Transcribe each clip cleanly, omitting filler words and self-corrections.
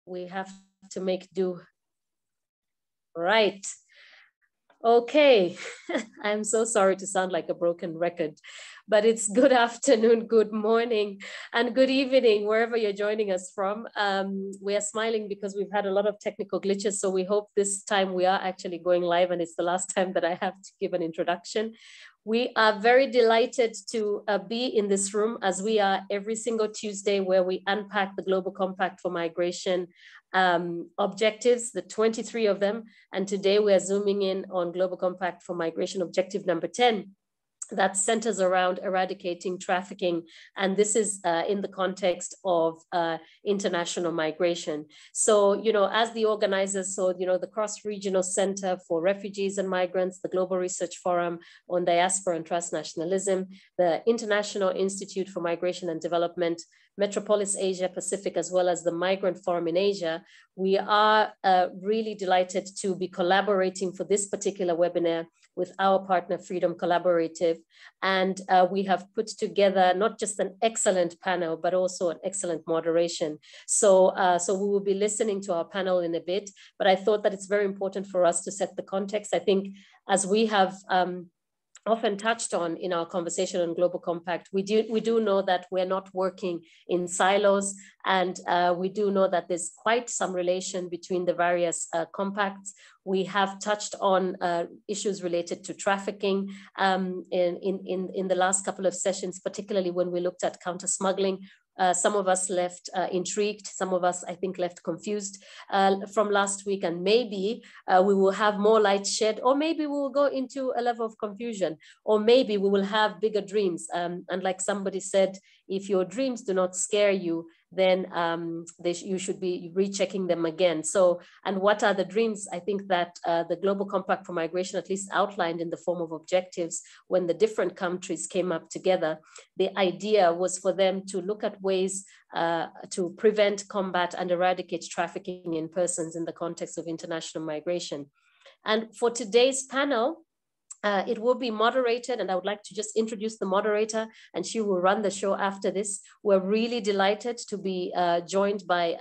We have to make do. Right. Okay. I'm so sorry to sound like a broken record, but it's good afternoon, good morning, and good evening, wherever you're joining us from. We are smiling because we've had a lot of technical glitches, so we hope this time we are actually going live, and it's the last time that I have to give an introduction. We are very delighted to be in this room, as we are every single Tuesday, where we unpack the Global Compact for Migration objectives, the 23 of them. And today we are zooming in on Global Compact for Migration objective number 10. That centers around eradicating trafficking. And this is in the context of international migration. So, as the organizers, so, the Cross-Regional Center for Refugees and Migrants, the Global Research Forum on Diaspora and Transnationalism, the International Institute for Migration and Development, Metropolis Asia Pacific, as well as the Migrant Forum in Asia, we are really delighted to be collaborating for this particular webinar with our partner Freedom Collaborative. And we have put together not just an excellent panel, but also an excellent moderation. So we will be listening to our panel in a bit, but I thought that it's very important for us to set the context. I think, as we have often touched on in our conversation on Global Compact, we do know that we're not working in silos, and we do know that there's quite some relation between the various compacts. We have touched on issues related to trafficking in the last couple of sessions, particularly when we looked at counter-smuggling. Some of us left intrigued, some of us, I think, left confused from last week, and maybe we will have more light shed, or maybe we will go into a level of confusion, or maybe we will have bigger dreams. And like somebody said, if your dreams do not scare you, then you should be rechecking them again. So, and what are the dreams? I think that the Global Compact for Migration at least outlined in the form of objectives when the different countries came up together. The idea was for them to look at ways to prevent, combat, and eradicate trafficking in persons in the context of international migration. And for today's panel, it will be moderated, and I would like to just introduce the moderator, and she will run the show after this. We're really delighted to be joined by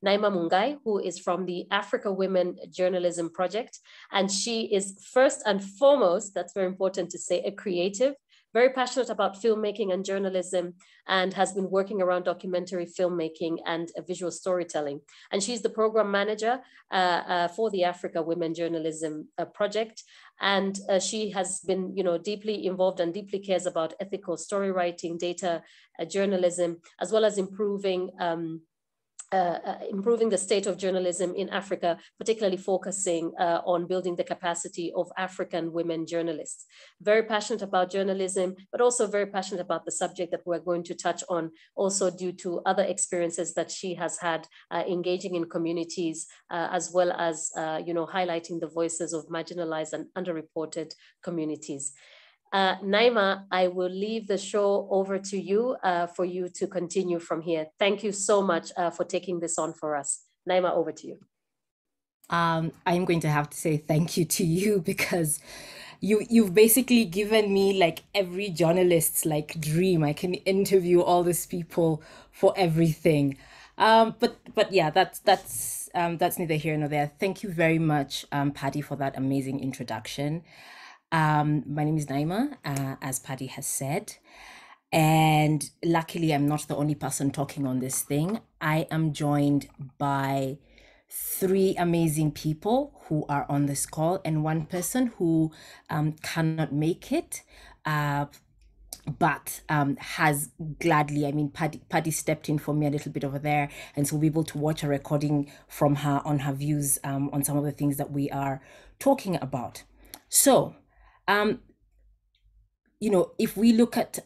Naima Mungai, who is from the Africa Women Journalism Project. And she is first and foremost, that's very important to say, a creative, very passionate about filmmaking and journalism, and has been working around documentary filmmaking and visual storytelling. And she's the program manager for the Africa Women Journalism Project. And she has been, deeply involved and deeply cares about ethical story writing, data journalism, as well as improving the state of journalism in Africa, particularly focusing on building the capacity of African women journalists. Very passionate about journalism, but also very passionate about the subject that we're going to touch on, also due to other experiences that she has had engaging in communities, as well as highlighting the voices of marginalized and underreported communities. Naima, I will leave the show over to you for you to continue from here. Thank you so much for taking this on for us. Naima, over to you. I'm going to have to say thank you to you, because you've basically given me like every journalist's like dream. I can interview all these people for everything. But yeah, that's neither here nor there. Thank you very much, Patty, for that amazing introduction. My name is Naima, as Paddy has said, and luckily I'm not the only person talking on this thing. I am joined by 3 amazing people who are on this call, and 1 person who cannot make it, but has gladly, Paddy stepped in for me a little bit over there, and so we'll be able to watch a recording from her on her views on some of the things that we are talking about. So, if we look at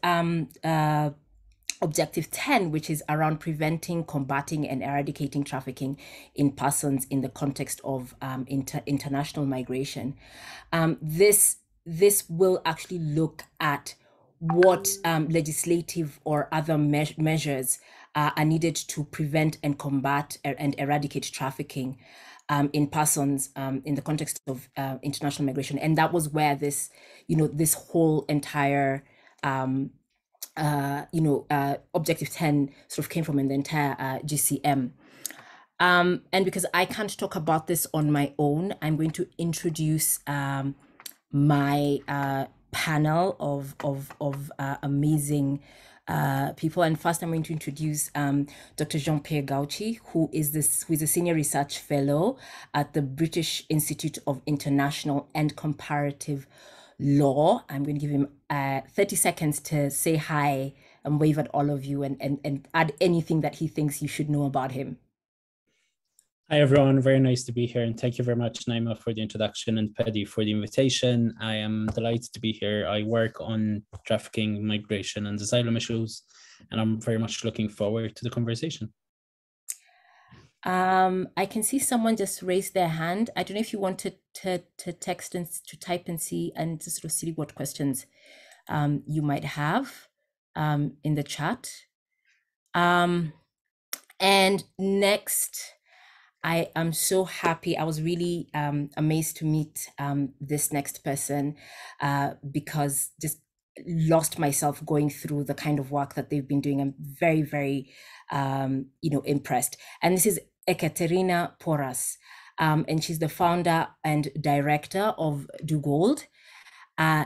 Objective 10, which is around preventing, combating, and eradicating trafficking in persons in the context of international migration, this will actually look at what legislative or other measures are needed to prevent and combat and eradicate trafficking in persons in the context of international migration. And that was where this, this whole entire, Objective 10 sort of came from, in the entire GCM. And because I can't talk about this on my own, I'm going to introduce my panel of amazing people. And first, I'm going to introduce Dr. Jean-Pierre Gauchi, who is a senior research fellow at the British Institute of International and Comparative Law. I'm going to give him 30 seconds to say hi and wave at all of you and add anything that he thinks you should know about him. Hi, everyone. Very nice to be here. And thank you very much, Naima, for the introduction and Paddy for the invitation. I am delighted to be here. I work on trafficking, migration, and asylum issues, and I'm very much looking forward to the conversation. I can see someone just raise their hand. I don't know if you want to text and to type and see and just sort of see what questions you might have in the chat. And next, I am so happy. I was really amazed to meet this next person because just lost myself going through the kind of work that they've been doing. I'm very, very, impressed. And this is Ekaterina Porras, and she's the founder and director of Do Gold.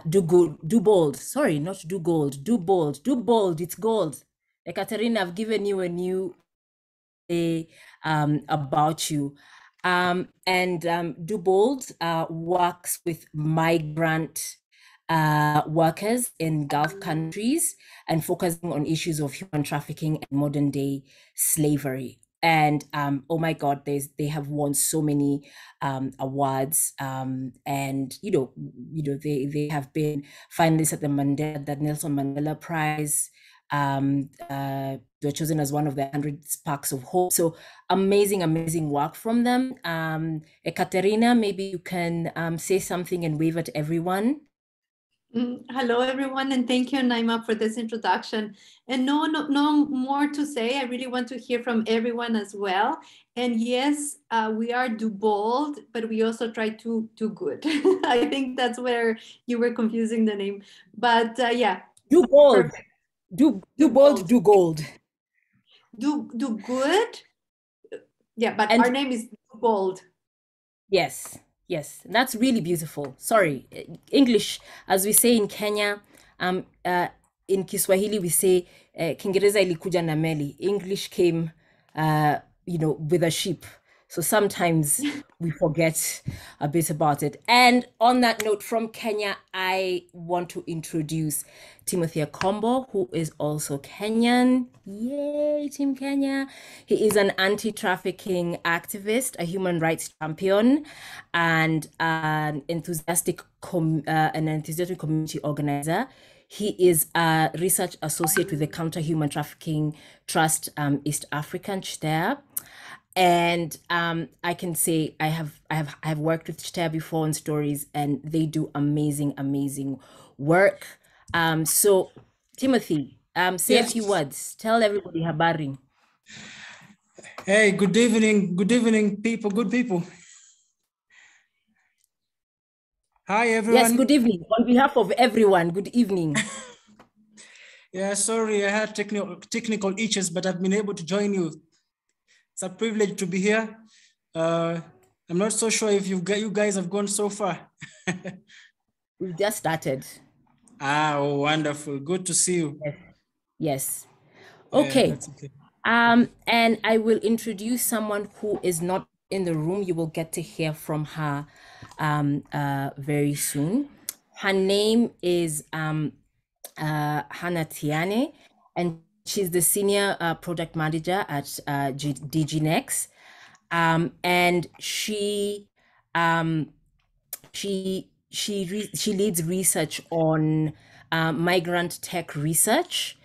Do Bold. Sorry, not Do Gold. Do Bold. Do Bold. It's gold. Ekaterina, I've given you a new about you. And Do Bold works with migrant workers in Gulf countries and focusing on issues of human trafficking and modern day slavery. And oh my God, they have won so many awards, and they have been finalists at the Nelson Mandela Prize. They're chosen as one of the 100 Sparks of Hope. So amazing work from them. Ekaterina, maybe you can say something and wave at everyone. Hello, everyone, and thank you, Naima, for this introduction. And no more to say. I really want to hear from everyone as well. And yes, we are Do Bold, but we also try to do good. I think that's where you were confusing the name. But yeah. Do Bold. Do Bold, Do Gold. Do good. Yeah, but our name is Do Bold. Yes. That's really beautiful. Sorry, English, as we say in Kenya, in Kiswahili we say Kiingereza ilikuja na meli. English came, with a ship. So sometimes we forget a bit about it. And on that note, from Kenya, I want to introduce Timothy Akombo, who is also Kenyan. Yay, Team Kenya. He is an anti-trafficking activist, a human rights champion, and an enthusiastic community organizer. He is a research associate with the Counter Human Trafficking Trust East African, CHTEA. And I can say I have worked with CHTEA before on stories, and they do amazing work. So Timothy, say a few words. Tell everybody habari. Hey, good evening, people, good people. Hi, everyone. Yes, good evening. On behalf of everyone, good evening. Yeah, sorry, I had technical issues, but I've been able to join you. It's a privilege to be here. I'm not so sure if you guys have gone so far. We've just started. Oh, wonderful. Good to see you. Yes. Okay. Yeah, okay. And I will introduce someone who is not in the room. You will get to hear from her very soon. Her name is Hannah Tiane, and she's the senior product manager at DG Next, and she leads research on migrant tech research,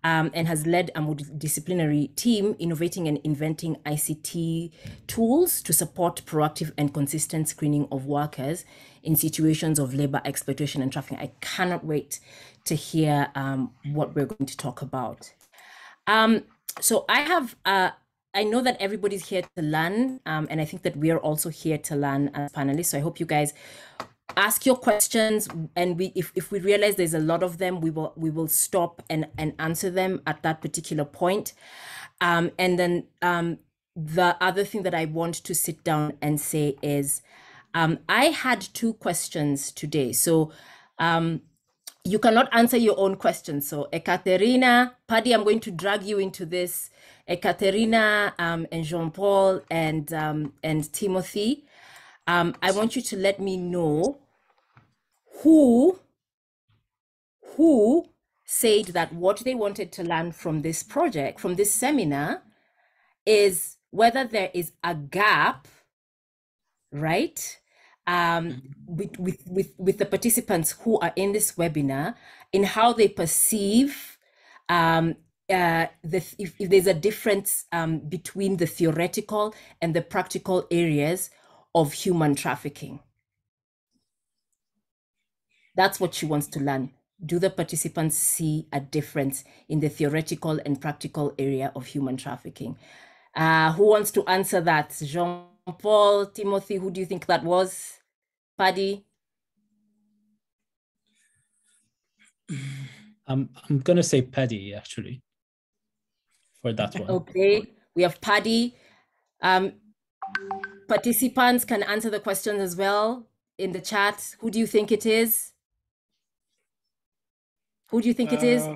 and has led a multidisciplinary team innovating and inventing ICT tools to support proactive and consistent screening of workers in situations of labor exploitation and trafficking. I cannot wait to hear what we're going to talk about. So I know that everybody's here to learn, and I think that we are also here to learn as panelists. So I hope you guys ask your questions, and if we realize there's a lot of them, we will stop and answer them at that particular point. And then the other thing that I want to sit down and say is, I had 2 questions today. So you cannot answer your own questions. So Ekaterina, Paddy, I'm going to drag you into this. Ekaterina and Jean-Paul and Timothy, I want you to let me know who said that what they wanted to learn from this project, from this seminar, is whether there is a gap, right? With the participants who are in this webinar in how they perceive if there's a difference between the theoretical and the practical areas of human trafficking. That's what she wants to learn. Do the participants see a difference in the theoretical and practical area of human trafficking? Who wants to answer that? Jean-Paul, Timothy, who do you think that was? Paddy? I'm going to say Paddy, actually, for that one. Okay, we have Paddy. Participants can answer the questions as well in the chat. Who do you think it is? Who do you think it is?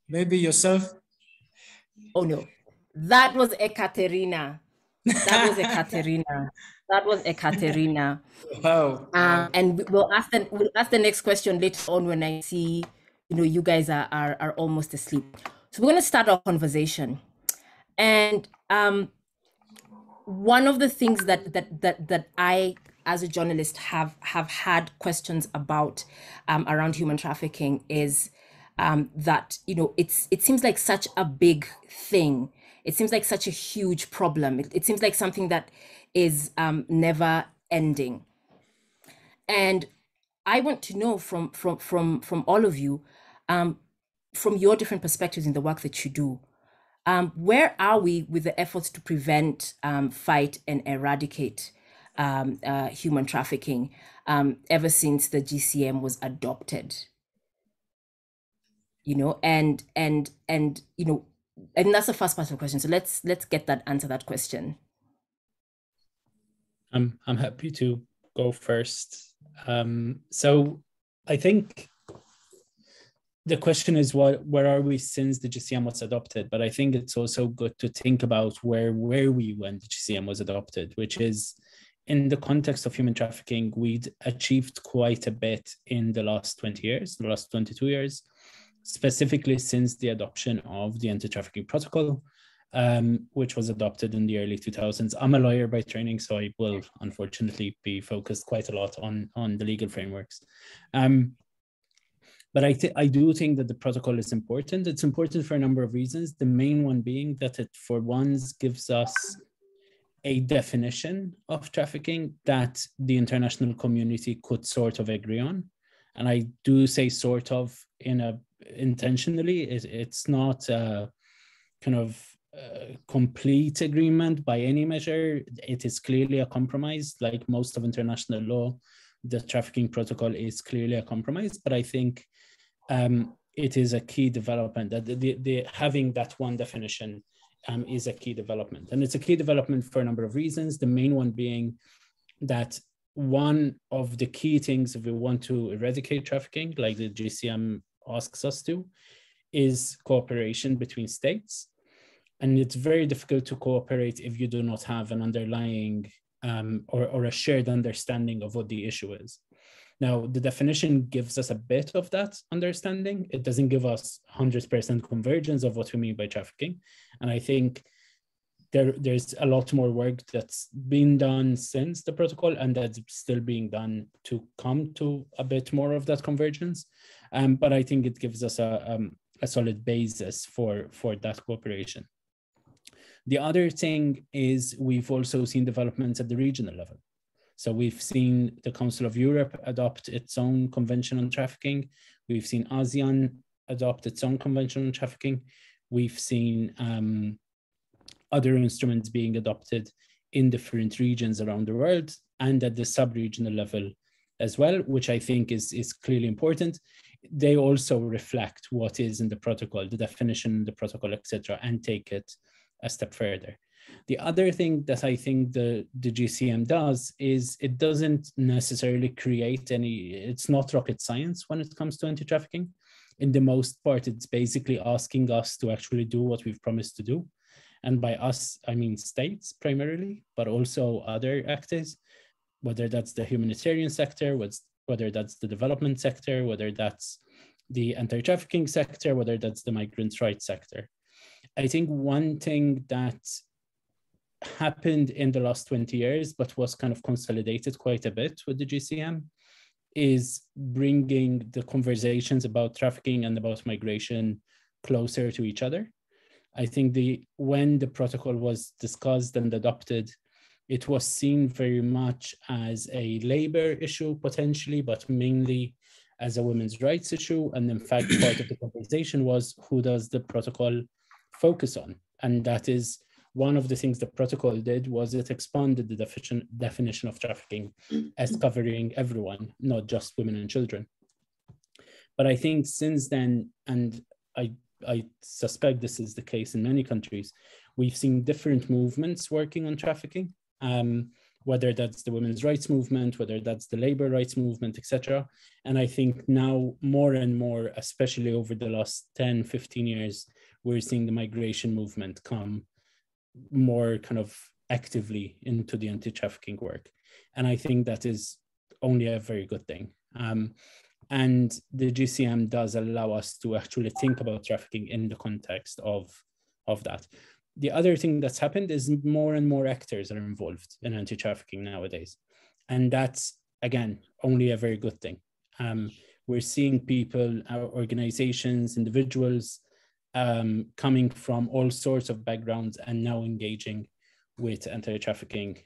Maybe yourself. Oh no, that was Ekaterina. That was Ekaterina. That was Ekaterina. Wow. And we'll ask the next question later on when I see, you guys are almost asleep. So we're going to start our conversation. And one of the things that I, as a journalist, have had questions about around human trafficking is that it seems like such a big thing. It seems like such a huge problem. It seems like something that is never ending. And I want to know from all of you, from your different perspectives in the work that you do, where are we with the efforts to prevent, fight, and eradicate human trafficking ever since the GCM was adopted? And that's the first part of the question. So let's answer that question. I'm happy to go first. So I think the question is where are we since the GCM was adopted? But I think it's also good to think about where were we when the GCM was adopted, which is in the context of human trafficking, we'd achieved quite a bit in the last 20 years, the last 22 years, specifically since the adoption of the Anti-Trafficking Protocol, which was adopted in the early 2000s. I'm a lawyer by training, so I will unfortunately be focused quite a lot on the legal frameworks. But I do think that the protocol is important. It's important for a number of reasons. The main one being that it, for once, gives us a definition of trafficking that the international community could sort of agree on. And I do say sort of intentionally. It's not a kind of complete agreement by any measure. It is clearly a compromise. Like most of international law, the trafficking protocol is clearly a compromise. But I think it is a key development that the having that one definition is a key development. And it's a key development for a number of reasons. The main one being that one of the key things if we want to eradicate trafficking, like the GCM asks us to, is cooperation between states. And it's very difficult to cooperate if you do not have an underlying or a shared understanding of what the issue is. Now, the definition gives us a bit of that understanding. It doesn't give us 100% convergence of what we mean by trafficking. And I think there's a lot more work that's been done since the protocol and that's still being done to come to a bit more of that convergence. But I think it gives us a solid basis for that cooperation. The other thing is we've also seen developments at the regional level. So we've seen the Council of Europe adopt its own convention on trafficking. We've seen ASEAN adopt its own convention on trafficking. We've seen other instruments being adopted in different regions around the world and at the sub-regional level as well, which I think is clearly important. They also reflect what is in the protocol, the definition in the protocol, etc., and take it a step further. The other thing that I think the GCM does is it doesn't necessarily create any, it's not rocket science when it comes to anti-trafficking. In the most part, it's basically asking us to actually do what we've promised to do. And by us, I mean states primarily, but also other actors, whether that's the humanitarian sector, whether that's the development sector, whether that's the anti-trafficking sector, whether that's the migrants' rights sector. I think one thing that happened in the last 20 years, but was kind of consolidated quite a bit with the GCM, is bringing the conversations about trafficking and about migration closer to each other. I think when the protocol was discussed and adopted, it was seen very much as a labor issue potentially, but mainly as a women's rights issue. And in fact, part of the conversation was, who does the protocol focus on? And that is one of the things the protocol did, was it expanded the definition of trafficking as covering everyone, not just women and children. But I think since then, and I suspect this is the case in many countries, we've seen different movements working on trafficking, whether that's the women's rights movement, whether that's the labor rights movement, etc. And I think now more and more, especially over the last 10, 15 years, we're seeing the migration movement come more kind of actively into the anti-trafficking work. And I think that is only a very good thing. And the GCM does allow us to actually think about trafficking in the context of that. The other thing that's happened is more and more actors are involved in anti-trafficking nowadays. And that's, again, only a very good thing. We're seeing people, organizations, individuals coming from all sorts of backgrounds and now engaging with anti-trafficking.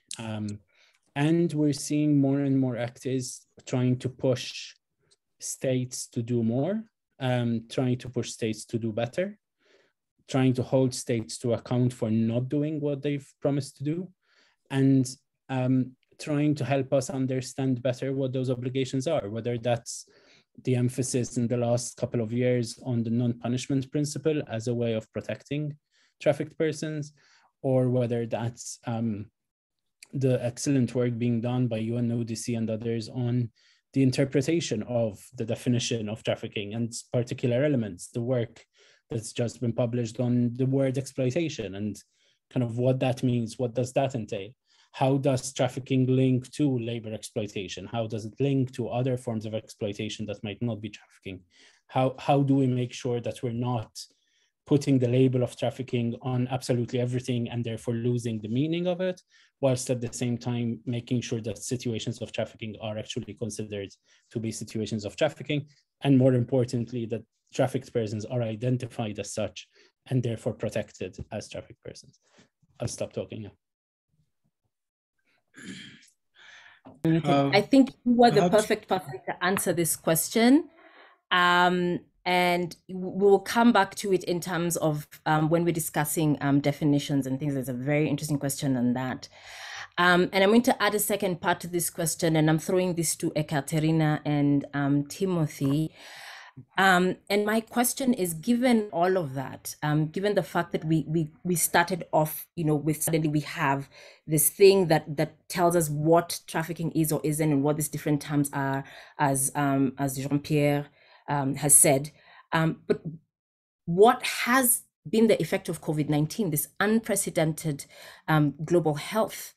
And we're seeing more and more actors trying to push states to do more, trying to push states to do better, trying to hold states to account for not doing what they've promised to do, and trying to help us understand better what those obligations are, whether that's the emphasis in the last couple of years on the non-punishment principle as a way of protecting trafficked persons, or whether that's the excellent work being done by UNODC and others on the interpretation of the definition of trafficking and particular elements, the work that's just been published on the word exploitation and kind of what that means, what does that entail? How does trafficking link to labor exploitation? How does it link to other forms of exploitation that might not be trafficking? How do we make sure that we're not putting the label of trafficking on absolutely everything and therefore losing the meaning of it, whilst at the same time making sure that situations of trafficking are actually considered to be situations of trafficking, and more importantly, that trafficked persons are identified as such and therefore protected as trafficked persons. I'll stop talking now. I think you were the perfect person to answer this question. And we'll come back to it in terms of when we're discussing definitions and things. There's a very interesting question on that. And I'm going to add a second part to this question, and I'm throwing this to Ekaterina and Timothy. And my question is, given all of that, given the fact that we started off, with suddenly we have this thing that tells us what trafficking is or isn't, and what these different terms are, as Jean-Pierre has said. But what has been the effect of COVID-19, this unprecedented global health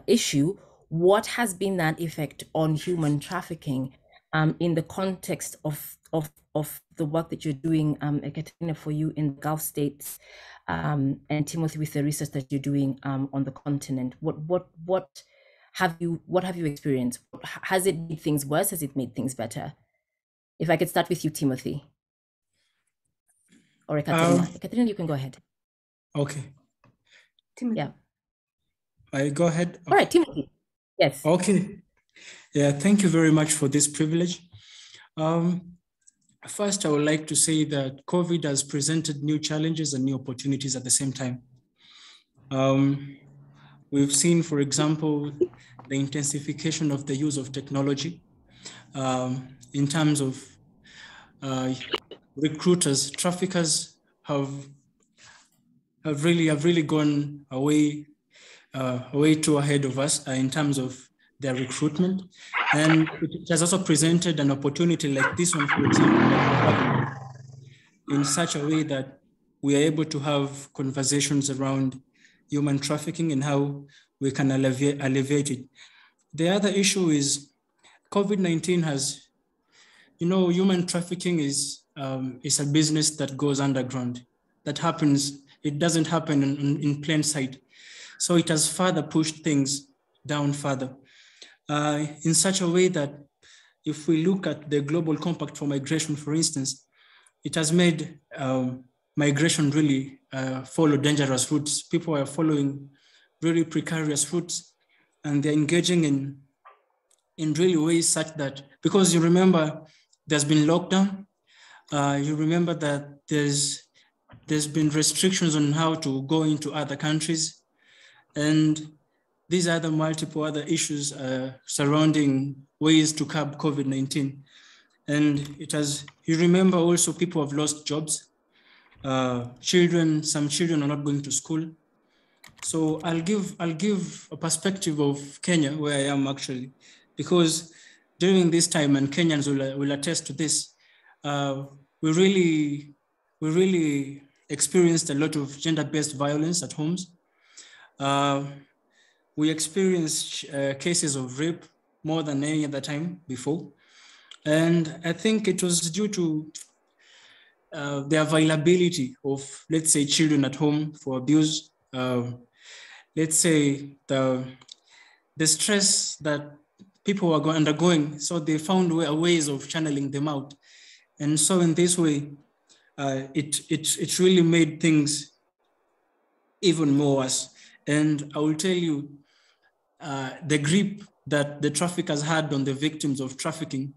issue? What has been that effect on human trafficking in the context of the work that you're doing, Ekaterina, for you in the Gulf states, and Timothy, with the research that you're doing on the continent? What have you experienced? Has it made things worse? Has it made things better? If I could start with you, Timothy, or Ekaterina. Ekaterina, you can go ahead. Okay. Timothy. Yeah. I go ahead. All right, Timothy. Yes. Okay. Yeah, thank you very much for this privilege. First, I would like to say that COVID has presented new challenges and new opportunities at the same time. We've seen, for example, the intensification of the use of technology in terms of recruiters. Traffickers have have really gone way too ahead of us in terms of their recruitment. And it has also presented an opportunity like this one, for example, that we're having, in such a way that we are able to have conversations around human trafficking and how we can alleviate it. The other issue is COVID-19 has, human trafficking is a business that goes underground, that happens, it doesn't happen in plain sight. So it has further pushed things down further in such a way that if we look at the Global Compact for Migration, for instance, it has made migration really follow dangerous routes. People are following really precarious routes, and they're engaging in really ways such that, because you remember there's been lockdown, you remember that there's been restrictions on how to go into other countries, and these are the multiple other issues surrounding ways to curb COVID-19. And it has, you remember also people have lost jobs. Some children are not going to school. So I'll give a perspective of Kenya, where I am actually, because during this time, and Kenyans will attest to this, we really experienced a lot of gender-based violence at homes. We experienced cases of rape more than any other time before. And I think it was due to the availability of, let's say, children at home for abuse. Let's say the stress that people were undergoing, so they found ways of channeling them out. And so in this way, it really made things even more worse. And I will tell you, the grip that the traffickers had on the victims of trafficking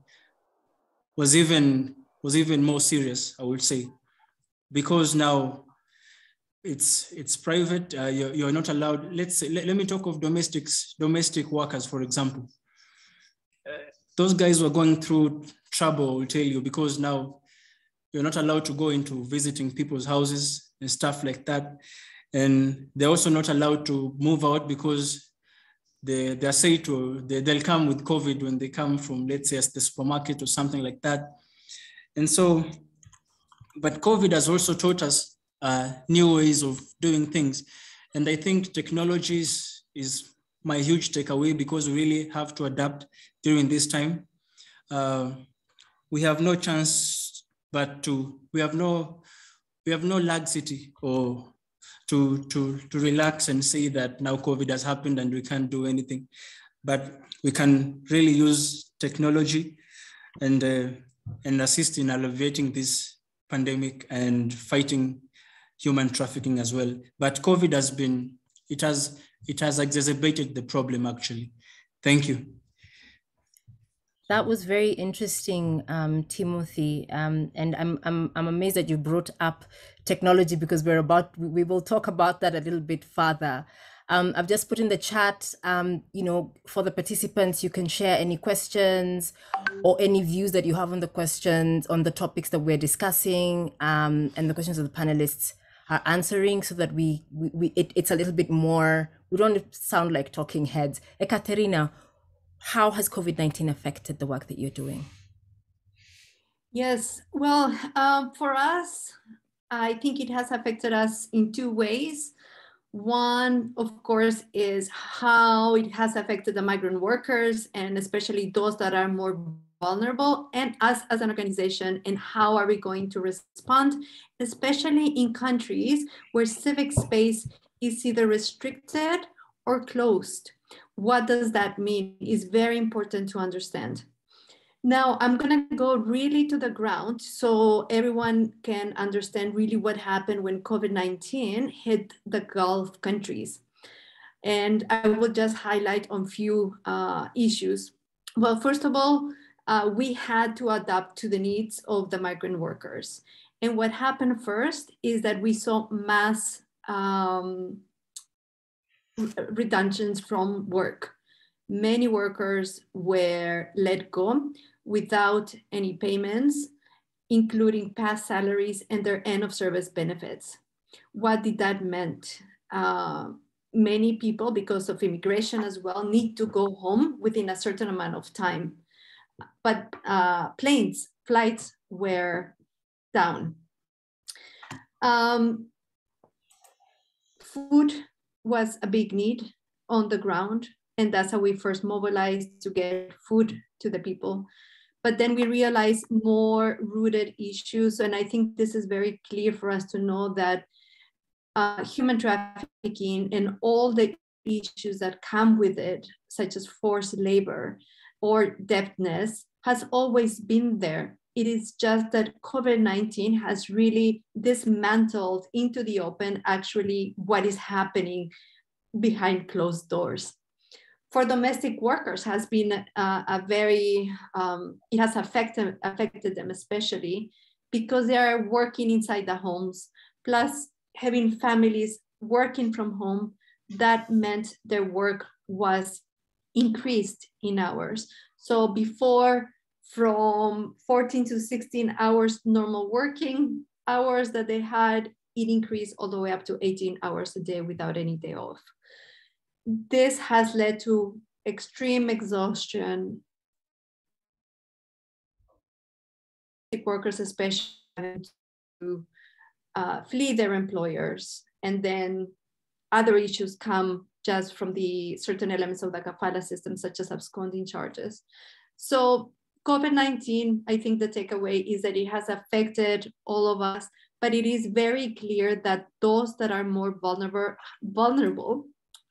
was even more serious, I would say, because now it's private. You're not allowed. Let's say, let me talk of domestic workers, for example. Those guys were going through trouble, I will tell you, because now you're not allowed to go into visiting people's houses and stuff like that. And they're also not allowed to move out because they're said they'll come with COVID when they come from, let's say, the supermarket or something like that. And so, but COVID has also taught us new ways of doing things. And I think technology is my huge takeaway, because we really have to adapt during this time. We have no chance but we have no laxity or to relax and say that now COVID has happened and we can't do anything. But we can really use technology and assist in alleviating this pandemic and fighting human trafficking as well. But COVID has exacerbated the problem, actually. Thank you. That was very interesting, Timothy. And I'm amazed that you brought up technology, because we will talk about that a little bit further. I've just put in the chat, for the participants, you can share any questions or any views that you have on the questions, on the topics that we're discussing, and the questions of the panelists are answering, so that it's a little bit more, we don't sound like talking heads. Ekaterina, how has COVID-19 affected the work that you're doing? Yes, well, for us, I think it has affected us in two ways. One, of course, is how it has affected the migrant workers, and especially those that are more vulnerable, and us as an organization, and how are we going to respond, especially in countries where civic space is either restricted or closed. What does that mean is very important to understand. Now, I'm going to go really to the ground so everyone can understand really what happened when COVID-19 hit the Gulf countries. And I will just highlight on few issues. Well, first of all, we had to adapt to the needs of the migrant workers. And what happened first is that we saw mass redundancies from work. Many workers were let go without any payments, including past salaries and their end of service benefits. What did that mean? Many people, because of immigration as well, need to go home within a certain amount of time. But flights were down. Food was a big need on the ground, and that's how we first mobilized to get food to the people. But then we realized more rooted issues, and I think this is very clear for us to know that human trafficking and all the issues that come with it, such as forced labor or debtness, has always been there. It is just that COVID-19 has really dismantled into the open actually what is happening behind closed doors. For domestic workers has been it has affected them especially because they are working inside the homes, plus having families working from home. That meant their work was increased in hours. So before, from 14 to 16 hours normal working hours that they had, it increased all the way up to 18 hours a day without any day off. This has led to extreme exhaustion. Workers especially having to flee their employers, and then other issues come just from the certain elements of the kafala system, such as absconding charges. So COVID-19, I think the takeaway is that it has affected all of us, but it is very clear that those that are more vulnerable,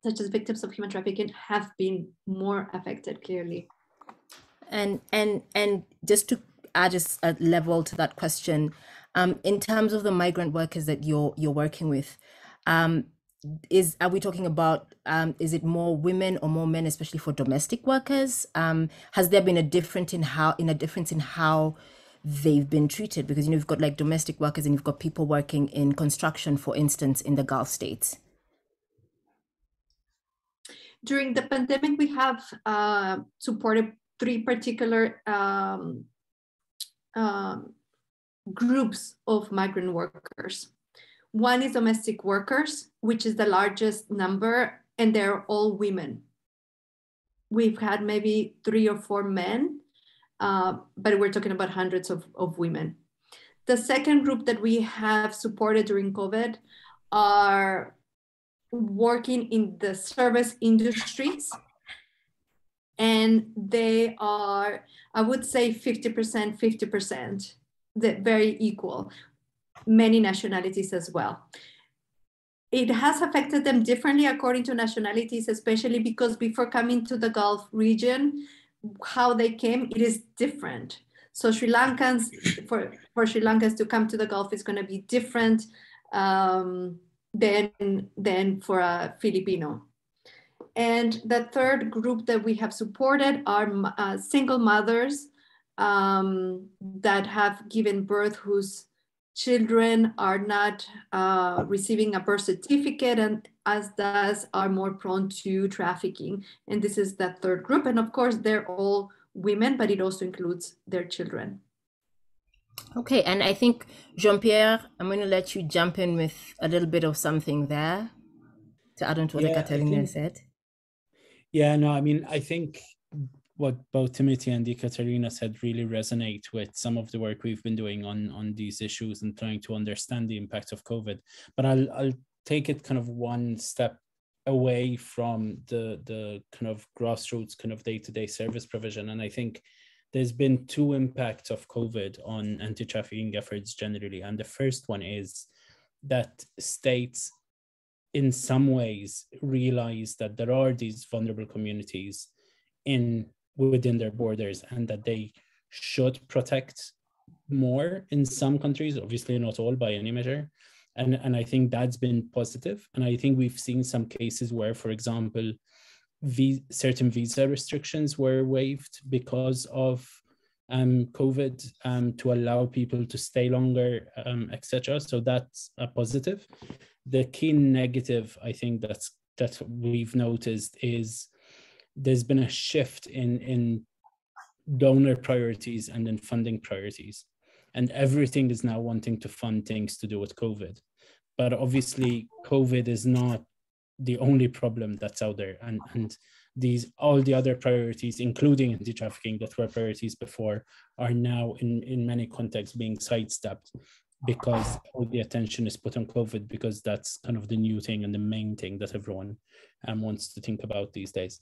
such as victims of human trafficking, have been more affected clearly. And just to add just a level to that question, in terms of the migrant workers that you're working with, are we talking about is it more women or more men, especially for domestic workers? Has there been a difference in how they've been treated? Because you've got like domestic workers and you've got people working in construction, for instance, in the Gulf states. During the pandemic, we have supported 3 particular groups of migrant workers. One is domestic workers, which is the largest number, and they're all women. We've had maybe 3 or 4 men, but we're talking about hundreds of women. The second group that we have supported during COVID are working in the service industries, and they are, I would say 50%, 50%, very equal, many nationalities as well. It has affected them differently according to nationalities, especially because before coming to the Gulf region, how they came, it is different. So Sri Lankans, for Sri Lankans to come to the Gulf is going to be different than for a Filipino. And the third group that we have supported are single mothers that have given birth whose children are not receiving a birth certificate, and as thus are more prone to trafficking. And this is the third group. And of course, they're all women, but it also includes their children. Okay, and I think, Jean-Pierre, I'm going to let you jump in with a little bit of something there to add on to what Ekaterina said. Yeah, no, I mean, I think what both Timothy and Ekaterina said really resonate with some of the work we've been doing on these issues and trying to understand the impact of COVID. But I'll take it kind of one step away from the kind of grassroots kind of day-to-day service provision. And I think there's been 2 impacts of COVID on anti-trafficking efforts generally. And the first one is that states in some ways realize that there are these vulnerable communities within their borders, and that they should protect more in some countries, obviously not all by any measure. And I think that's been positive. And I think we've seen some cases where, for example, certain visa restrictions were waived because of COVID to allow people to stay longer, etc. So that's a positive. The key negative, I think that we've noticed is there's been a shift in donor priorities and in funding priorities. And everything is now wanting to fund things to do with COVID. but obviously COVID is not the only problem that's out there, and all the other priorities, including anti-trafficking that were priorities before, are now in many contexts being sidestepped because all the attention is put on COVID, because that's kind of the new thing and the main thing that everyone wants to think about these days.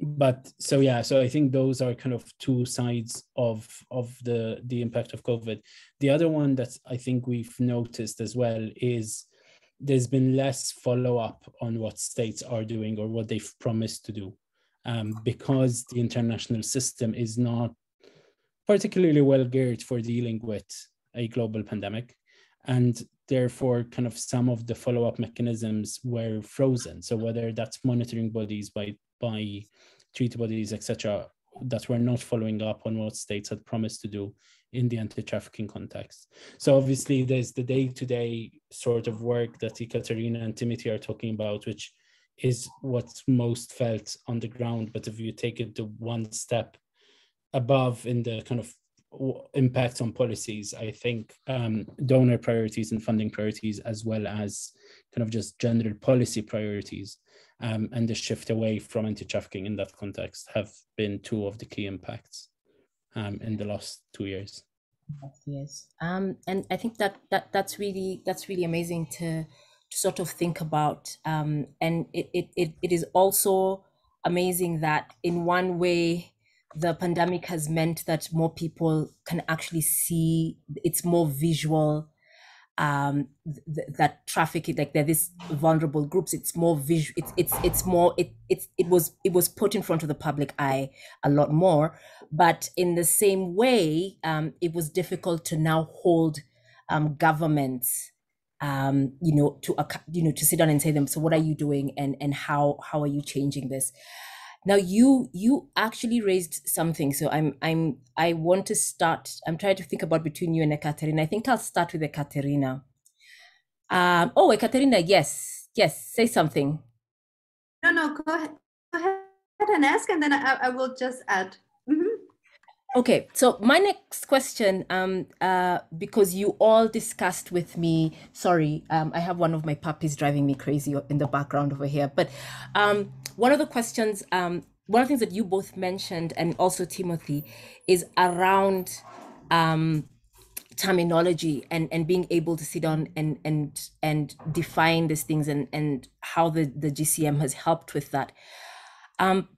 But so I think those are kind of two sides of the impact of COVID. The other one that I think we've noticed as well is there's been less follow-up on what states are doing or what they've promised to do, because the international system is not particularly well geared for dealing with a global pandemic, and therefore kind of some of the follow-up mechanisms were frozen. So whether that's monitoring bodies by treaty bodies, etc., that were not following up on what states had promised to do in the anti-trafficking context. So obviously there's the day-to-day sort of work that Ekaterina and Timothy are talking about, which is what's most felt on the ground. But if you take it to one step above in the kind of impact on policies, I think donor priorities and funding priorities, as well as kind of just general policy priorities, and the shift away from anti-trafficking in that context have been two of the key impacts in the last 2 years. Yes, and I think that's really amazing to sort of think about, and it is also amazing that in one way the pandemic has meant that more people can actually see, it's more visual, that trafficking, like they're these vulnerable groups, it's more visual, it was put in front of the public eye a lot more. But in the same way, it was difficult to now hold governments to sit down and say them, so what are you doing, and how are you changing this? Now you actually raised something, so I want to start. I'm trying to think about between you and Ekaterina. I think I'll start with Ekaterina. Ekaterina, yes, say something. No, go ahead and ask, and then I will just add. Okay, so my next question, because you all discussed with me, sorry, I have one of my puppies driving me crazy in the background over here, but one of the questions, one of the things that you both mentioned, and also Timothy, is around terminology and being able to sit down and define these things, and how the GCM has helped with that.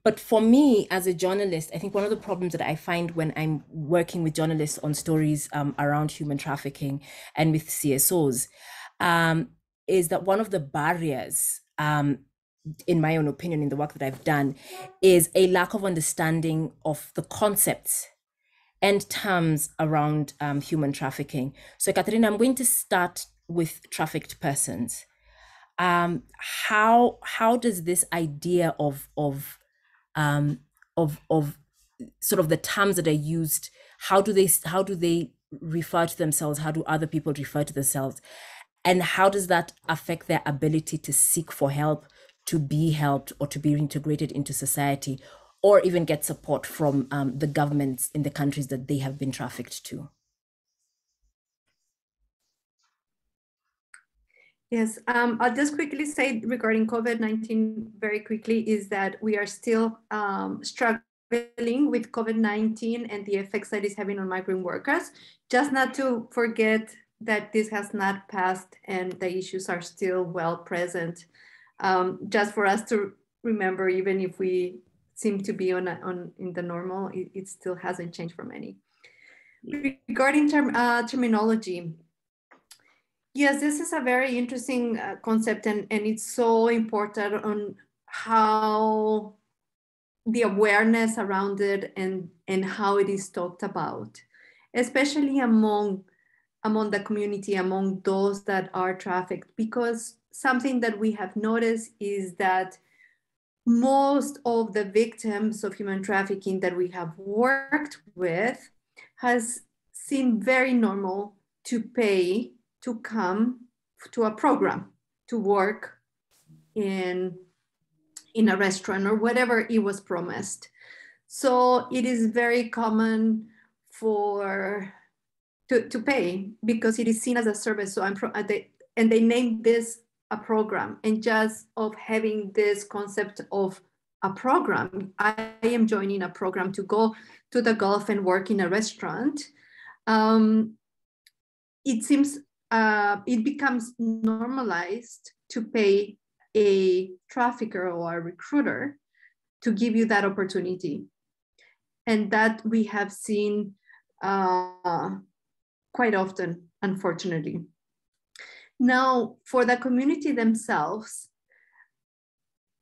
But for me as a journalist, I think one of the problems that I find when I'm working with journalists on stories around human trafficking and with CSOs, is that one of the barriers, in my own opinion, in the work that I've done, is a lack of understanding of the concepts and terms around human trafficking. So Katerina, I'm going to start with trafficked persons. How does this idea of sort of the terms that are used, how do they refer to themselves? How do other people refer to themselves? And how does that affect their ability to seek for help, to be helped, or to be integrated into society, or even get support from the governments in the countries that they have been trafficked to? Yes, I'll just quickly say regarding COVID-19 very quickly, is that we are still struggling with COVID-19 and the effects that it's having on migrant workers. Just not to forget that this has not passed and the issues are still well present. Just for us to remember, even if we seem to be in the normal, it still hasn't changed for many. Regarding terminology, yes, this is a very interesting concept, and it's so important on how the awareness around it and how it is talked about, especially among the community, among those that are trafficked, because something that we have noticed is that most of the victims of human trafficking that we have worked with has seemed very normal to pay to come to a program, to work in a restaurant or whatever it was promised. So it is very common for to pay because it is seen as a service. So and they named this a program, and just of having this concept of a program, I am joining a program to go to the Gulf and work in a restaurant. It seems it becomes normalized to pay a trafficker or a recruiter to give you that opportunity. And that we have seen quite often, unfortunately. Now, for the community themselves,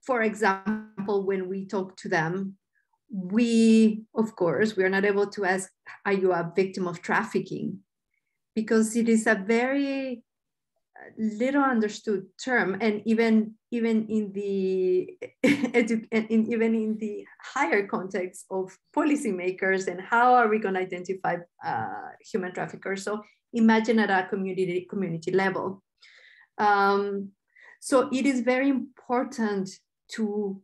for example, when we talk to them, of course, we are not able to ask, are you a victim of trafficking? Because it is a very little understood term, and even in the even in the higher context of policymakers, and how are we going to identify human traffickers? So imagine at a community level. So it is very important to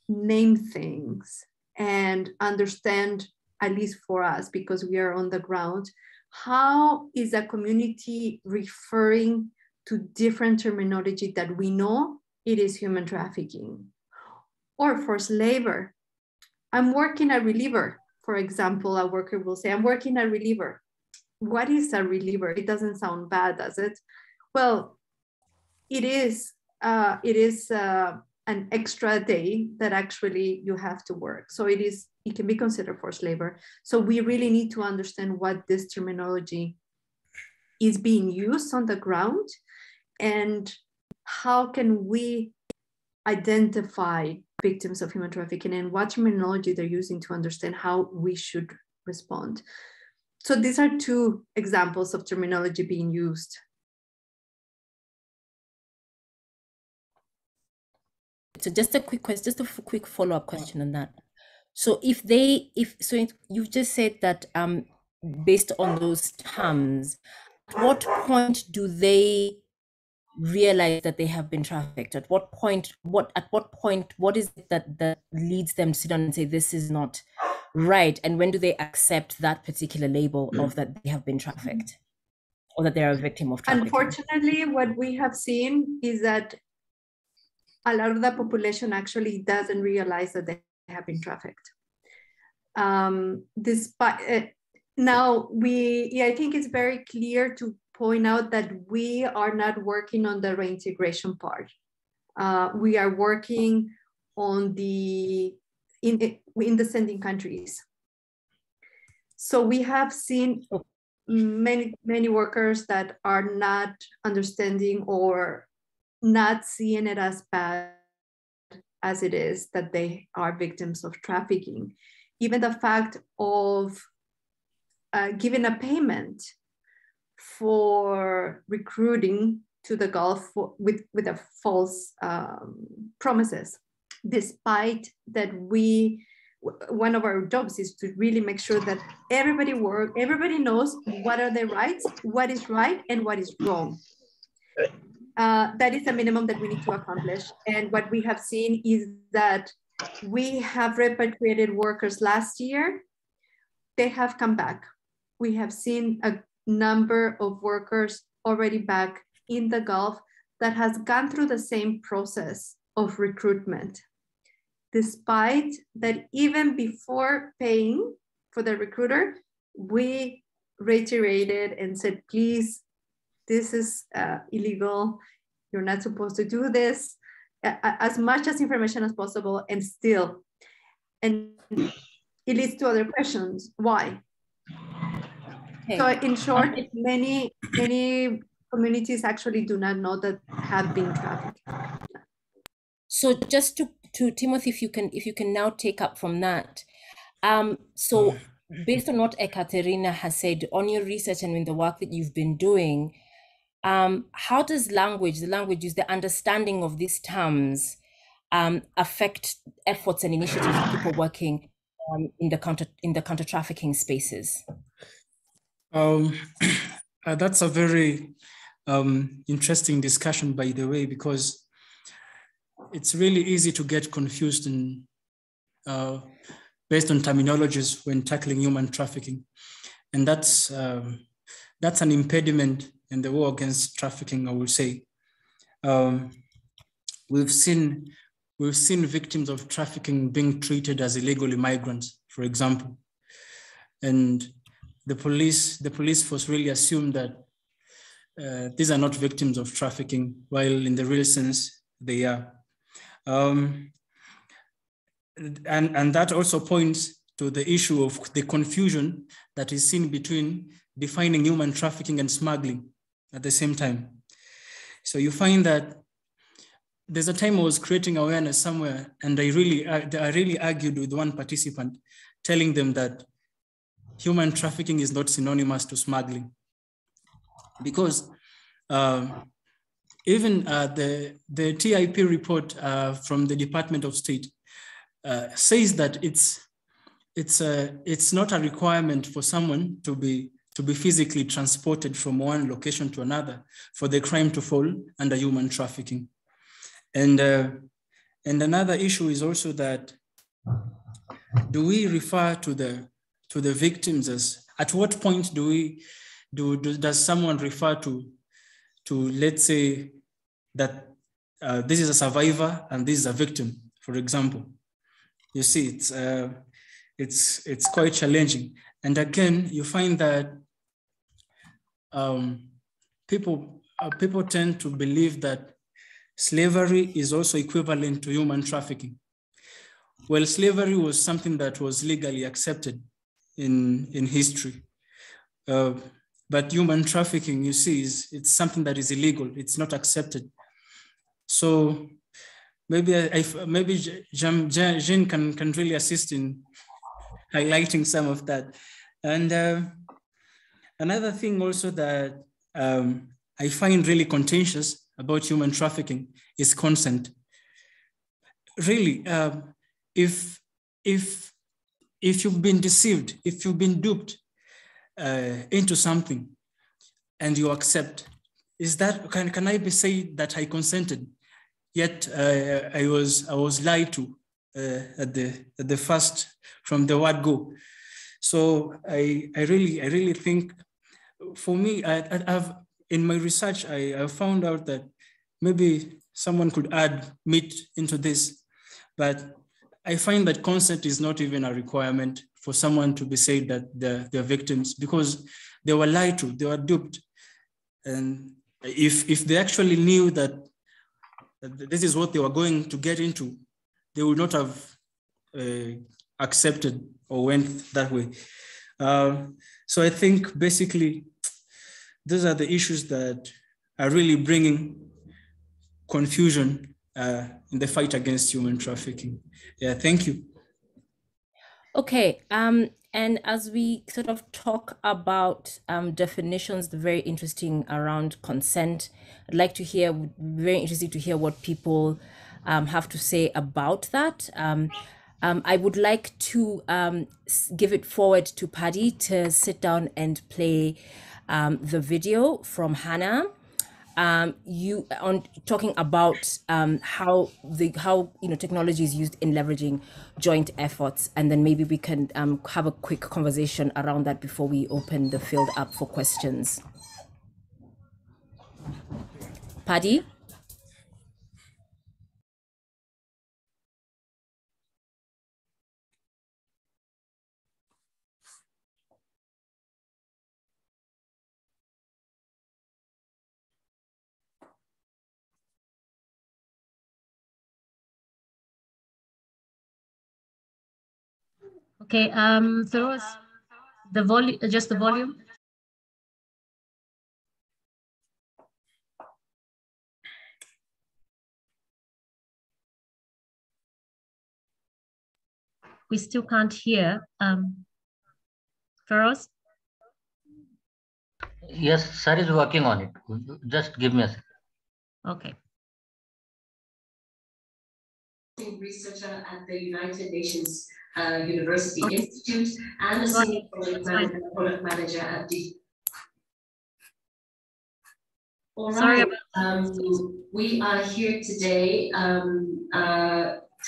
name things and understand, at least for us, because we are on the ground, how is a community referring to different terminology that we know it is human trafficking or forced labor. I'm working a reliever, for example. A worker will say, I'm working a reliever. What is a reliever? It doesn't sound bad, does it? Well, it is an extra day that actually you have to work. So it can be considered forced labor. So we really need to understand what this terminology is being used on the ground, and how can we identify victims of human trafficking, and what terminology they're using to understand how we should respond. So these are two examples of terminology being used. So just a quick follow-up question on that. So you've just said that based on those terms, at what point do they realize that they have been trafficked? At what point, what is it that leads them to sit down and say, this is not right? And when do they accept that particular label of that they have been trafficked, or that they're a victim of trafficking? Unfortunately, what we have seen is that a lot of the population actually doesn't realize that they have been trafficked. Despite now, I think it's very clear to point out that we are not working on the reintegration part. We are working on in the sending countries. So we have seen many workers that are not understanding or not seeing it as bad as it is, that they are victims of trafficking. Even the fact of giving a payment for recruiting to the Gulf with a false promises, despite that one of our jobs is to really make sure that everybody knows what are their rights, what is right and what is wrong. That is a minimum that we need to accomplish. And what we have seen is that we have repatriated workers last year. They have come back. We have seen a number of workers already back in the Gulf that has gone through the same process of recruitment. Despite that, even before paying for the recruiter, we reiterated and said, please, this is illegal. You're not supposed to do this. As much as information as possible, and it leads to other questions. Why? Okay. So in short, many communities actually do not know that have been trafficked. So just to Timothy, if you can now take up from that. So based on what Ekaterina has said, on your research and in the work that you've been doing, how does the understanding of these terms affect efforts and initiatives of people working in the counter-trafficking spaces? That's a very interesting discussion, by the way, because it's really easy to get confused based on terminologies when tackling human trafficking. And that's that's an impediment in the war against trafficking, I would say. We've seen victims of trafficking being treated as illegal immigrants, for example. And the police force really assume that these are not victims of trafficking, while in the real sense, they are. And that also points to the issue of the confusion that is seen between defining human trafficking and smuggling at the same time. So you find that there's a time I was creating awareness somewhere, and I really argued with one participant, telling them that human trafficking is not synonymous to smuggling, because even the TIP report from the Department of State says that it's not a requirement for someone to be physically transported from one location to another for the crime to fall under human trafficking. And another issue is also that, do we refer to the victims as, at what point does someone refer to let's say that this is a survivor and this is a victim, for example? You see, it's quite challenging. And again, you find that people tend to believe that slavery is also equivalent to human trafficking. Well, slavery was something that was legally accepted in history. But human trafficking, you see, it's something that is illegal. It's not accepted. So maybe Jean can really assist in highlighting some of that. And another thing also that I find really contentious about human trafficking is consent. Really, if you've been deceived, if you've been duped into something and you accept, is that, can I be saying that I consented, yet I was lied to at the first, from the word go? So I really think, for me, I've in my research, I found out that maybe someone could add meat into this, but I find that consent is not even a requirement for someone to be said that they're victims, because they were lied to, they were duped. And if they actually knew that this is what they were going to get into, they would not have accepted or went that way. So I think basically those are the issues that are really bringing confusion in the fight against human trafficking. Yeah, thank you. Okay, and as we sort of talk about definitions, very interesting around consent, I'd like to hear, very interesting to hear what people have to say about that. I would like to give it forward to Paddy to sit down and play the video from Hannah. You on talking about how technology is used in leveraging joint efforts, and then maybe we can have a quick conversation around that before we open the field up for questions. Paddy? Okay, Feroz, the volume, just the volume. We still can't hear. Feroz? Yes, sir is working on it. Just give me a second. Okay. Researcher at the United Nations University Institute and a senior product manager at the. All right. We are here today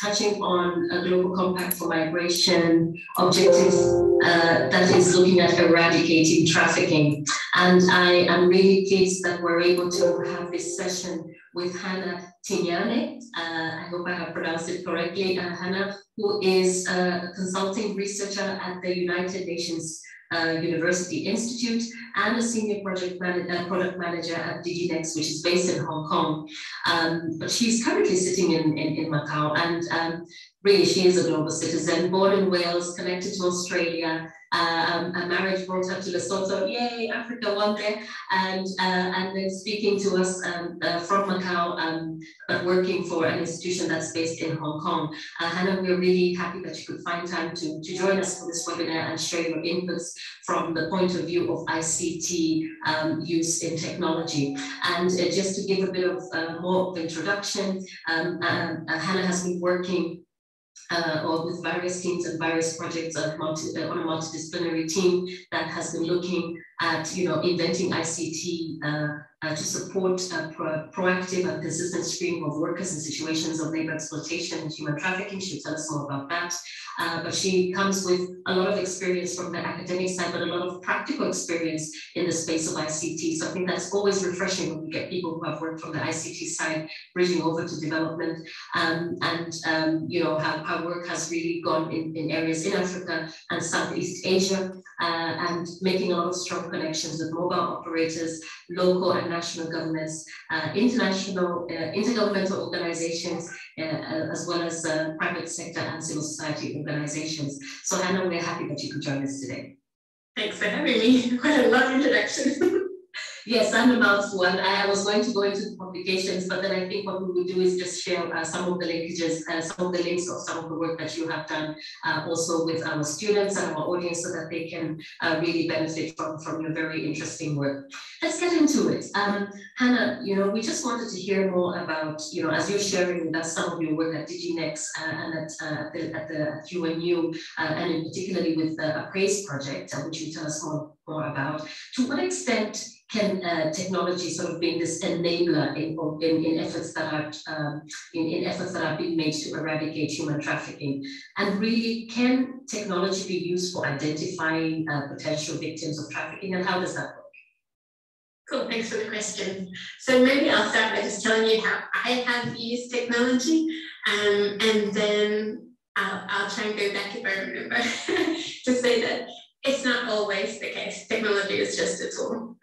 touching on a global compact for migration objective that is looking at eradicating trafficking. And I am really pleased that we're able to have this session with Hannah Tignane. I hope I have pronounced it correctly. Hannah, who is a consulting researcher at the United Nations University Institute and a senior product manager at DigiNext, which is based in Hong Kong. But she's currently sitting in Macau, and really she is a global citizen, born in Wales, connected to Australia, a marriage brought her to Lesotho, yay, Africa one day, and then speaking to us from Macau, but working for an institution that's based in Hong Kong. Hannah, we're really happy that you could find time to join us for this webinar and share your inputs from the point of view of ICT use in technology. And just to give a bit of more of introduction, Hannah has been working or with various teams and various projects on a multidisciplinary team that has been looking at, inventing ICT to support a proactive and consistent screening of workers in situations of labor exploitation and human trafficking. She'll tell us more about that. But she comes with a lot of experience from the academic side, but a lot of practical experience in the space of ICT. So I think that's always refreshing when we get people who have worked from the ICT side, bridging over to development, and how work has really gone in areas in Africa and Southeast Asia, and making a lot of strong connections with mobile operators, local and national governments, international, intergovernmental organizations, as well as private sector and civil society organizations. So Hannah, we're happy that you could join us today. Thanks for having me. Quite a long introduction. Yes, I'm a mouthful, and I was going to go into the publications, but then I think what we will do is just share some of the linkages, some of the links of some of the work that you have done also with our students and our audience, so that they can really benefit from your very interesting work. Let's get into it. Hannah, we just wanted to hear more about, as you're sharing with us some of your work at DigiNext and at the UNU, and in particularly with the Appraise project, which you tell us more about. To what extent can technology sort of be this enabler in efforts that are being made to eradicate human trafficking? And really, can technology be used for identifying potential victims of trafficking, and how does that work? Cool, thanks for the question. So maybe I'll start by just telling you how I have used technology, and then I'll try and go back if I remember to say that it's not always the case. Technology is just a tool.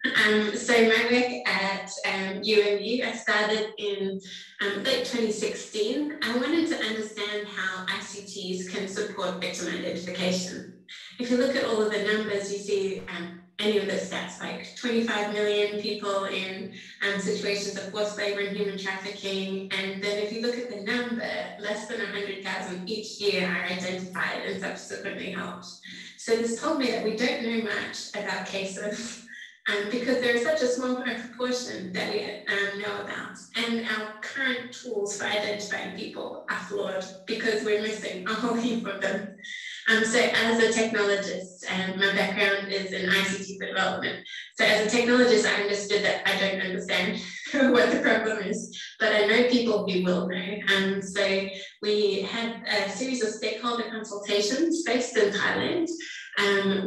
So my work at UNU, I started in late 2016. I wanted to understand how ICTs can support victim identification. If you look at all of the numbers, you see any of the stats, like 25 million people in situations of forced labor and human trafficking. And then if you look at the number, less than 100,000 each year are identified and subsequently helped. So this told me that we don't know much about cases because there is such a small proportion that we know about. And our current tools for identifying people are flawed because we're missing a whole heap of them. So as a technologist, my background is in ICT for development. So as a technologist, I understood that I don't understand what the problem is, but I know people who will know. So we had a series of stakeholder consultations based in Thailand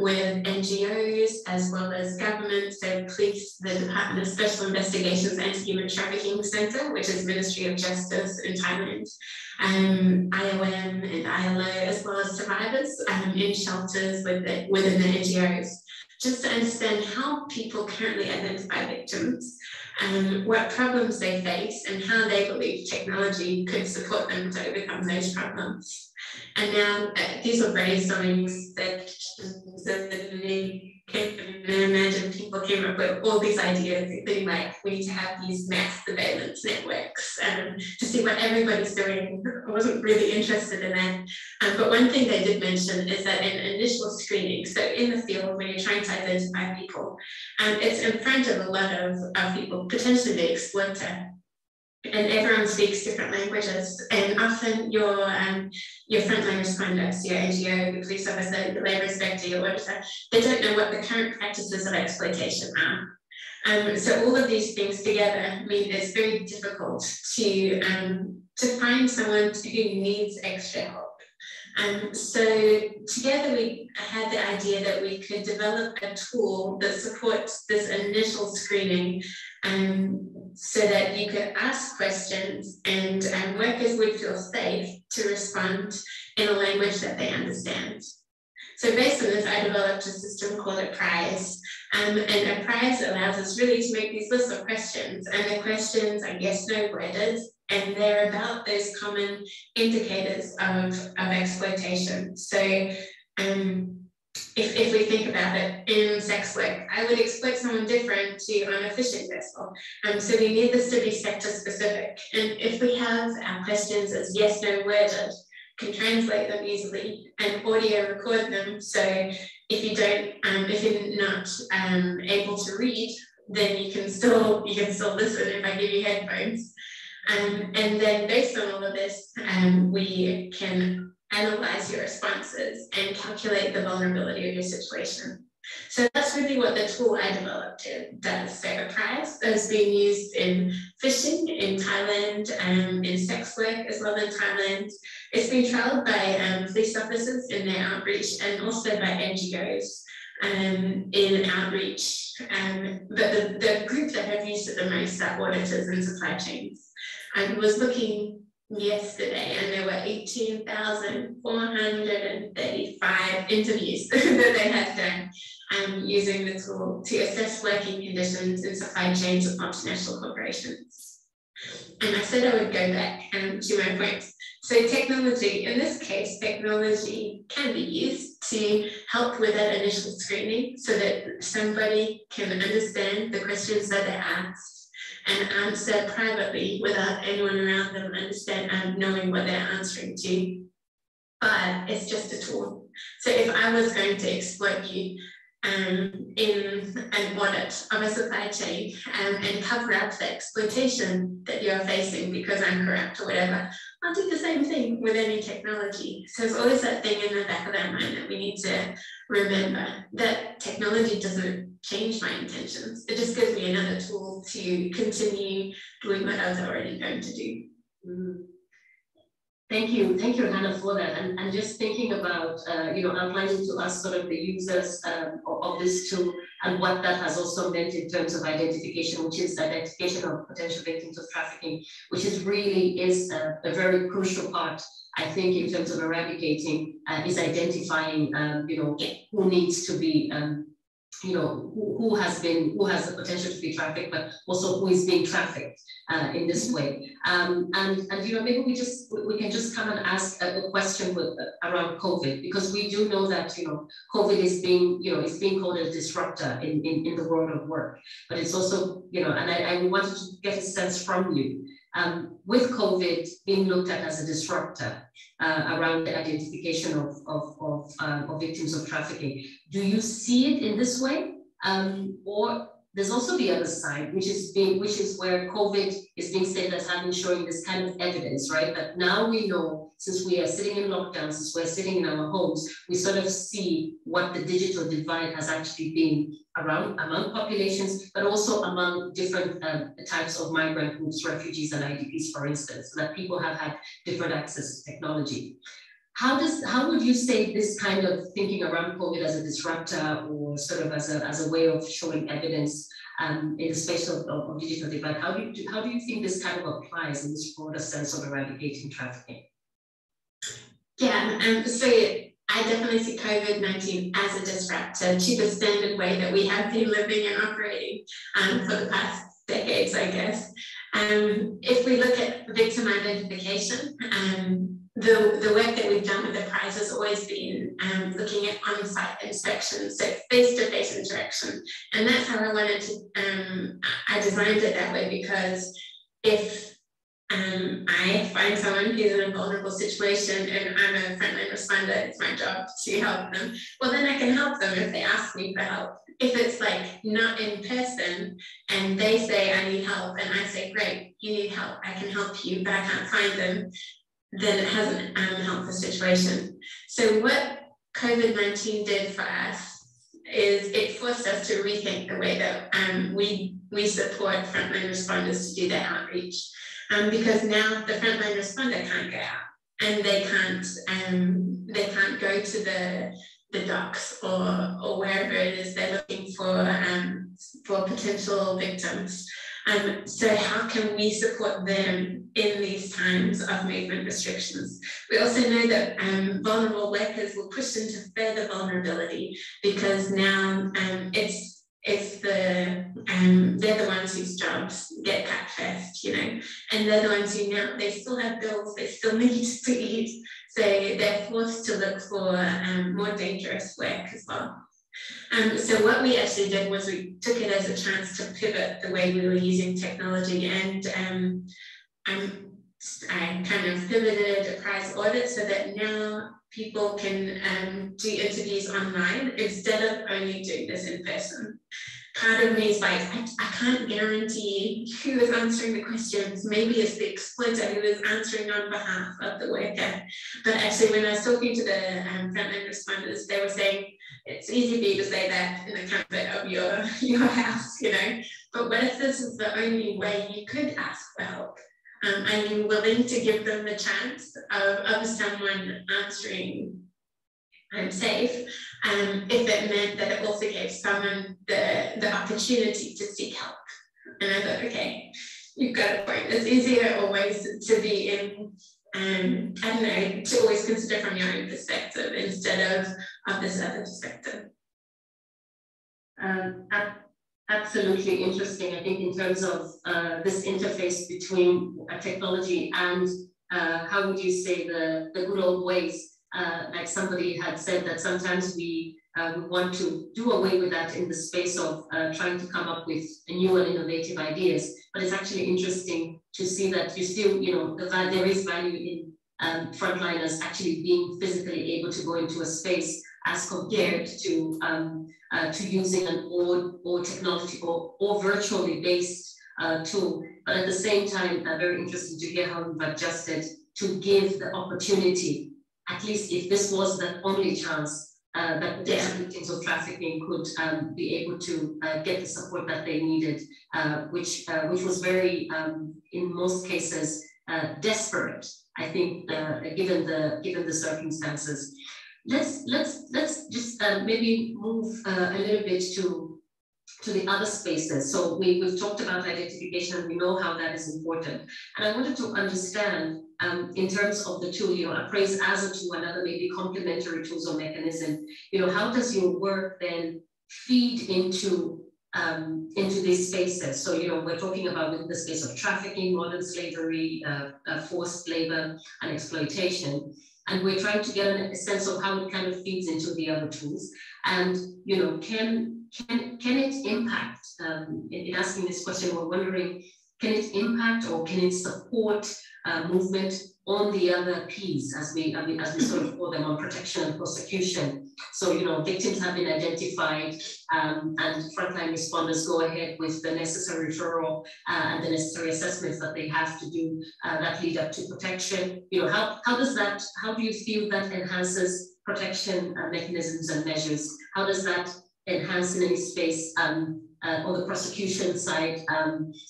with NGOs as well as government, so police, the Department of Special Investigations Anti-Human Trafficking Centre, which is Ministry of Justice in Thailand, IOM and ILO, as well as survivors in shelters within the NGOs, just to understand how people currently identify victims, what problems they face, and how they believe technology could support them to overcome those problems. And now these were brainstormings that you can imagine people came up with all these ideas, including like, we need to have these mass surveillance networks to see what everybody's doing. I wasn't really interested in that. But one thing they did mention is that in initial screening, so in the field, when you're trying to identify people, it's in front of a lot of people, potentially the exploiter. And everyone speaks different languages, and often your frontline responders, your NGO, your police officer, your labour inspector, your auditor, they don't know what the current practices of exploitation are. So all of these things together mean it's very difficult to to find someone who needs extra help. So together we had the idea that we could develop a tool that supports this initial screening, so that you could ask questions and workers would feel safe to respond in a language that they understand. So based on this, I developed a system called a prize. And a prize allows us really to make these lists of questions. And the questions are yes, no, worded. And they're about those common indicators of exploitation. So if we think about it, in sex work, I would exploit someone different to on a fishing vessel. So we need this to be sector specific. And if we have our questions as yes, no, worded, can translate them easily and audio record them. So if you don't, if you're not able to read, then you can still listen if I give you headphones. And then based on all of this, we can analyze your responses and calculate the vulnerability of your situation. So that's really what the tool I developed does. So a prize has been used in fishing in Thailand, in sex work as well in Thailand. It's been trialled by police officers in their outreach and also by NGOs in outreach. But the group that have used it the most are auditors and supply chains. I was looking yesterday and there were 18,435 interviews that they had done using the tool to assess working conditions in supply chains of multinational corporations. And I said I would go back to my point. So technology, in this case, technology can be used to help with that initial screening so that somebody can understand the questions that they're asked and answer privately without anyone around them knowing what they're answering to. But it's just a tool. So if I was going to exploit you in an audit of a supply chain and cover up the exploitation that you're facing because I'm corrupt or whatever, I'll do the same thing with any technology. So there's always that thing in the back of our mind that we need to remember, that technology doesn't change my intentions. It just gives me another tool to continue doing what I was already going to do. Thank you, Hannah, for that. And just thinking about, outlining to us sort of the users of this tool and what that has also meant in terms of identification, which is identification of potential victims of trafficking, which is really a very crucial part, I think, in terms of eradicating, is identifying, who needs to be, who has the potential to be trafficked, but also who is being trafficked in this way. And maybe we can just come and ask a question around COVID, because we do know that COVID is being called a disruptor in the world of work, but it's also and I wanted to get a sense from you. With COVID being looked at as a disruptor around the identification of victims of trafficking, do you see it in this way? Or there's also the other side, which is where COVID is being stated as showing this kind of evidence, right? That now we know, since we are sitting in lockdown, since we're sitting in our homes, we sort of see what the digital divide has actually been among populations, but also among different types of migrant groups, refugees and IDPs, for instance, so that people have had different access to technology. How would you say this kind of thinking around COVID as a disruptor, or sort of as a way of showing evidence in the space of digital divide, how do you think this kind of applies in this broader sense of eradicating trafficking? Yeah, so I definitely see COVID-19 as a disruptor to the standard way that we have been living and operating for the past decades, I guess. If we look at victim identification, the work that we've done with the prize has always been looking at on-site inspections, so face-to-face interaction. And that's how I wanted to, I designed it that way, because if I find someone who's in a vulnerable situation and I'm a frontline responder, it's my job to help them, well, then I can help them if they ask me for help. If it's like not in person and they say I need help and I say, great, you need help, I can help you, but I can't find them, then it hasn't helped the situation. So what COVID-19 did for us is it forced us to rethink the way that we support frontline responders to do their outreach. because now the frontline responder can't go out and they can't go to the docks or wherever it is they're looking for potential victims. So how can we support them in these times of movement restrictions? We also know that vulnerable workers will push into further vulnerability because now they're the ones whose jobs get cut first, you know, and they're the ones who now they still have bills, they still need to eat, so they're forced to look for more dangerous work as well. So what we actually did was we took it as a chance to pivot the way we were using technology, and I kind of pivoted a prize audit so that now people can do interviews online instead of only doing this in person. Part of me is like, I can't guarantee who is answering the questions. Maybe it's the exploiter who is answering on behalf of the worker. But actually, when I was talking to the frontline responders, they were saying, it's easy for you to say that in the comfort of your house, you know, but what if this is the only way you could ask for help? Are you willing to give them the chance of someone answering I'm safe, if it meant that it also gave someone the opportunity to seek help? And I thought, okay, you've got a point. It's easier always to be in, I don't know, to always consider from your own perspective instead of this other perspective. Absolutely interesting, I think, in terms of this interface between technology and how would you say the good old ways. Like somebody had said that sometimes we want to do away with that in the space of trying to come up with new and innovative ideas. But it's actually interesting to see that you still, you know, there is value in frontliners actually being physically able to go into a space as compared to using an or technology or virtually based tool. But at the same time, very interesting to hear how you've adjusted to give the opportunity, at least if this was the only chance that potential victims of trafficking could be able to get the support that they needed, which was very, in most cases, desperate, I think, given the circumstances. Let's just maybe move a little bit to the other spaces. So we've talked about identification and we know how that is important. And I wanted to understand in terms of the tool, you know, appraise as a tool and other maybe complementary tools or mechanism, you know, how does your work then feed into these spaces? So, you know, we're talking about the space of trafficking, modern slavery, forced labor and exploitation. And we're trying to get a sense of how it kind of feeds into the other tools. And, you know, can it impact, in asking this question, we're wondering, can it impact or can it support movement on the other P's, as we sort of call them, on protection and prosecution? So, you know, victims have been identified and frontline responders go ahead with the necessary referral and the necessary assessments that they have to do that lead up to protection. You know, how do you feel that enhances protection mechanisms and measures? How does that enhance in any space on the prosecution side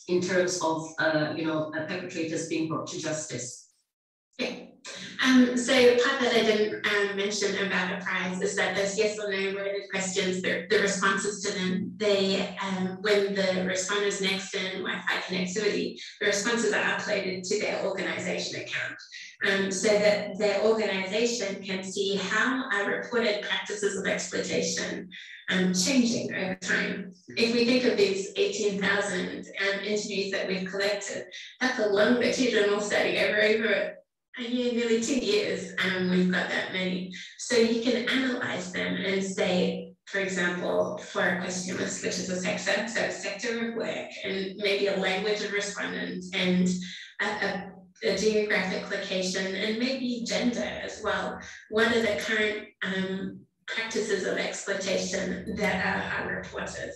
in terms of, you know, perpetrators being brought to justice? Yeah. So part that I didn't mention about a prize is that those yes or no worded questions, the responses to them, they when the responders next in Wi-Fi connectivity, the responses are uploaded to their organization account. So that their organization can see how our reported practices of exploitation changing over time. If we think of these 18,000 interviews that we've collected, that's a longitudinal study over a year, nearly 2 years, and we've got that many. So you can analyze them and say, for example, for a question list, which is a sector, so a sector of work, and maybe a language of respondent, and a geographic location, and maybe gender as well. What are the current practices of exploitation that are reported?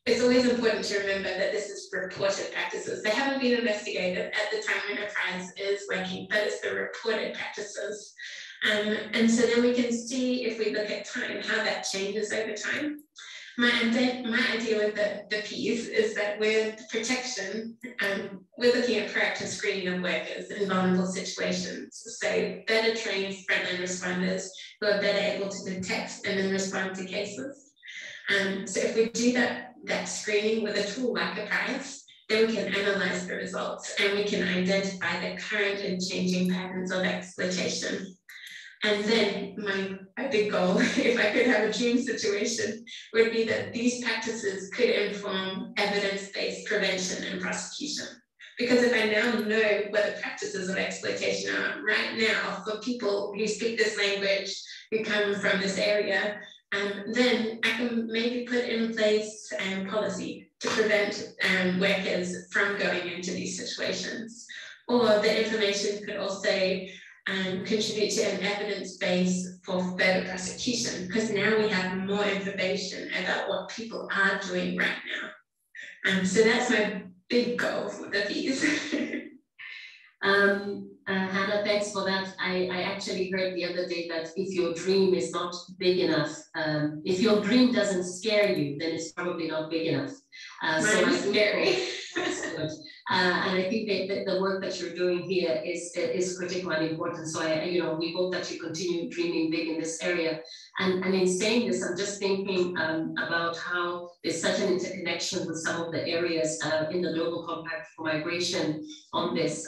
It's always important to remember that this is reported practices. They haven't been investigated at the time enterprise is working, but it's the reported practices. And so then we can see, if we look at time, how that changes over time. My idea with the piece is that with protection, we're looking at proactive screening of workers in vulnerable situations. So better trained frontline responders who are better able to detect and then respond to cases. So if we do that screening with a tool like a price, then we can analyze the results and we can identify the current and changing patterns of exploitation. And then my big goal, if I could have a dream situation, would be that these practices could inform evidence-based prevention and prosecution. Because if I now know what the practices of exploitation are right now for people who speak this language, who come from this area, then I can maybe put in place policy to prevent workers from going into these situations. Or the information could also contribute to an evidence base for further prosecution, because now we have more information about what people are doing right now. So that's my big goal for the piece. Hannah, thanks for that. I actually heard the other day that if your dream is not big enough, if your dream doesn't scare you, then it's probably not big enough. So Mine's scary. That's good. And I think that the work that you're doing here is critical and important. So we hope that you continue dreaming big in this area. And in saying this, I'm just thinking about how there's such an interconnection with some of the areas in the Global Compact for Migration on this,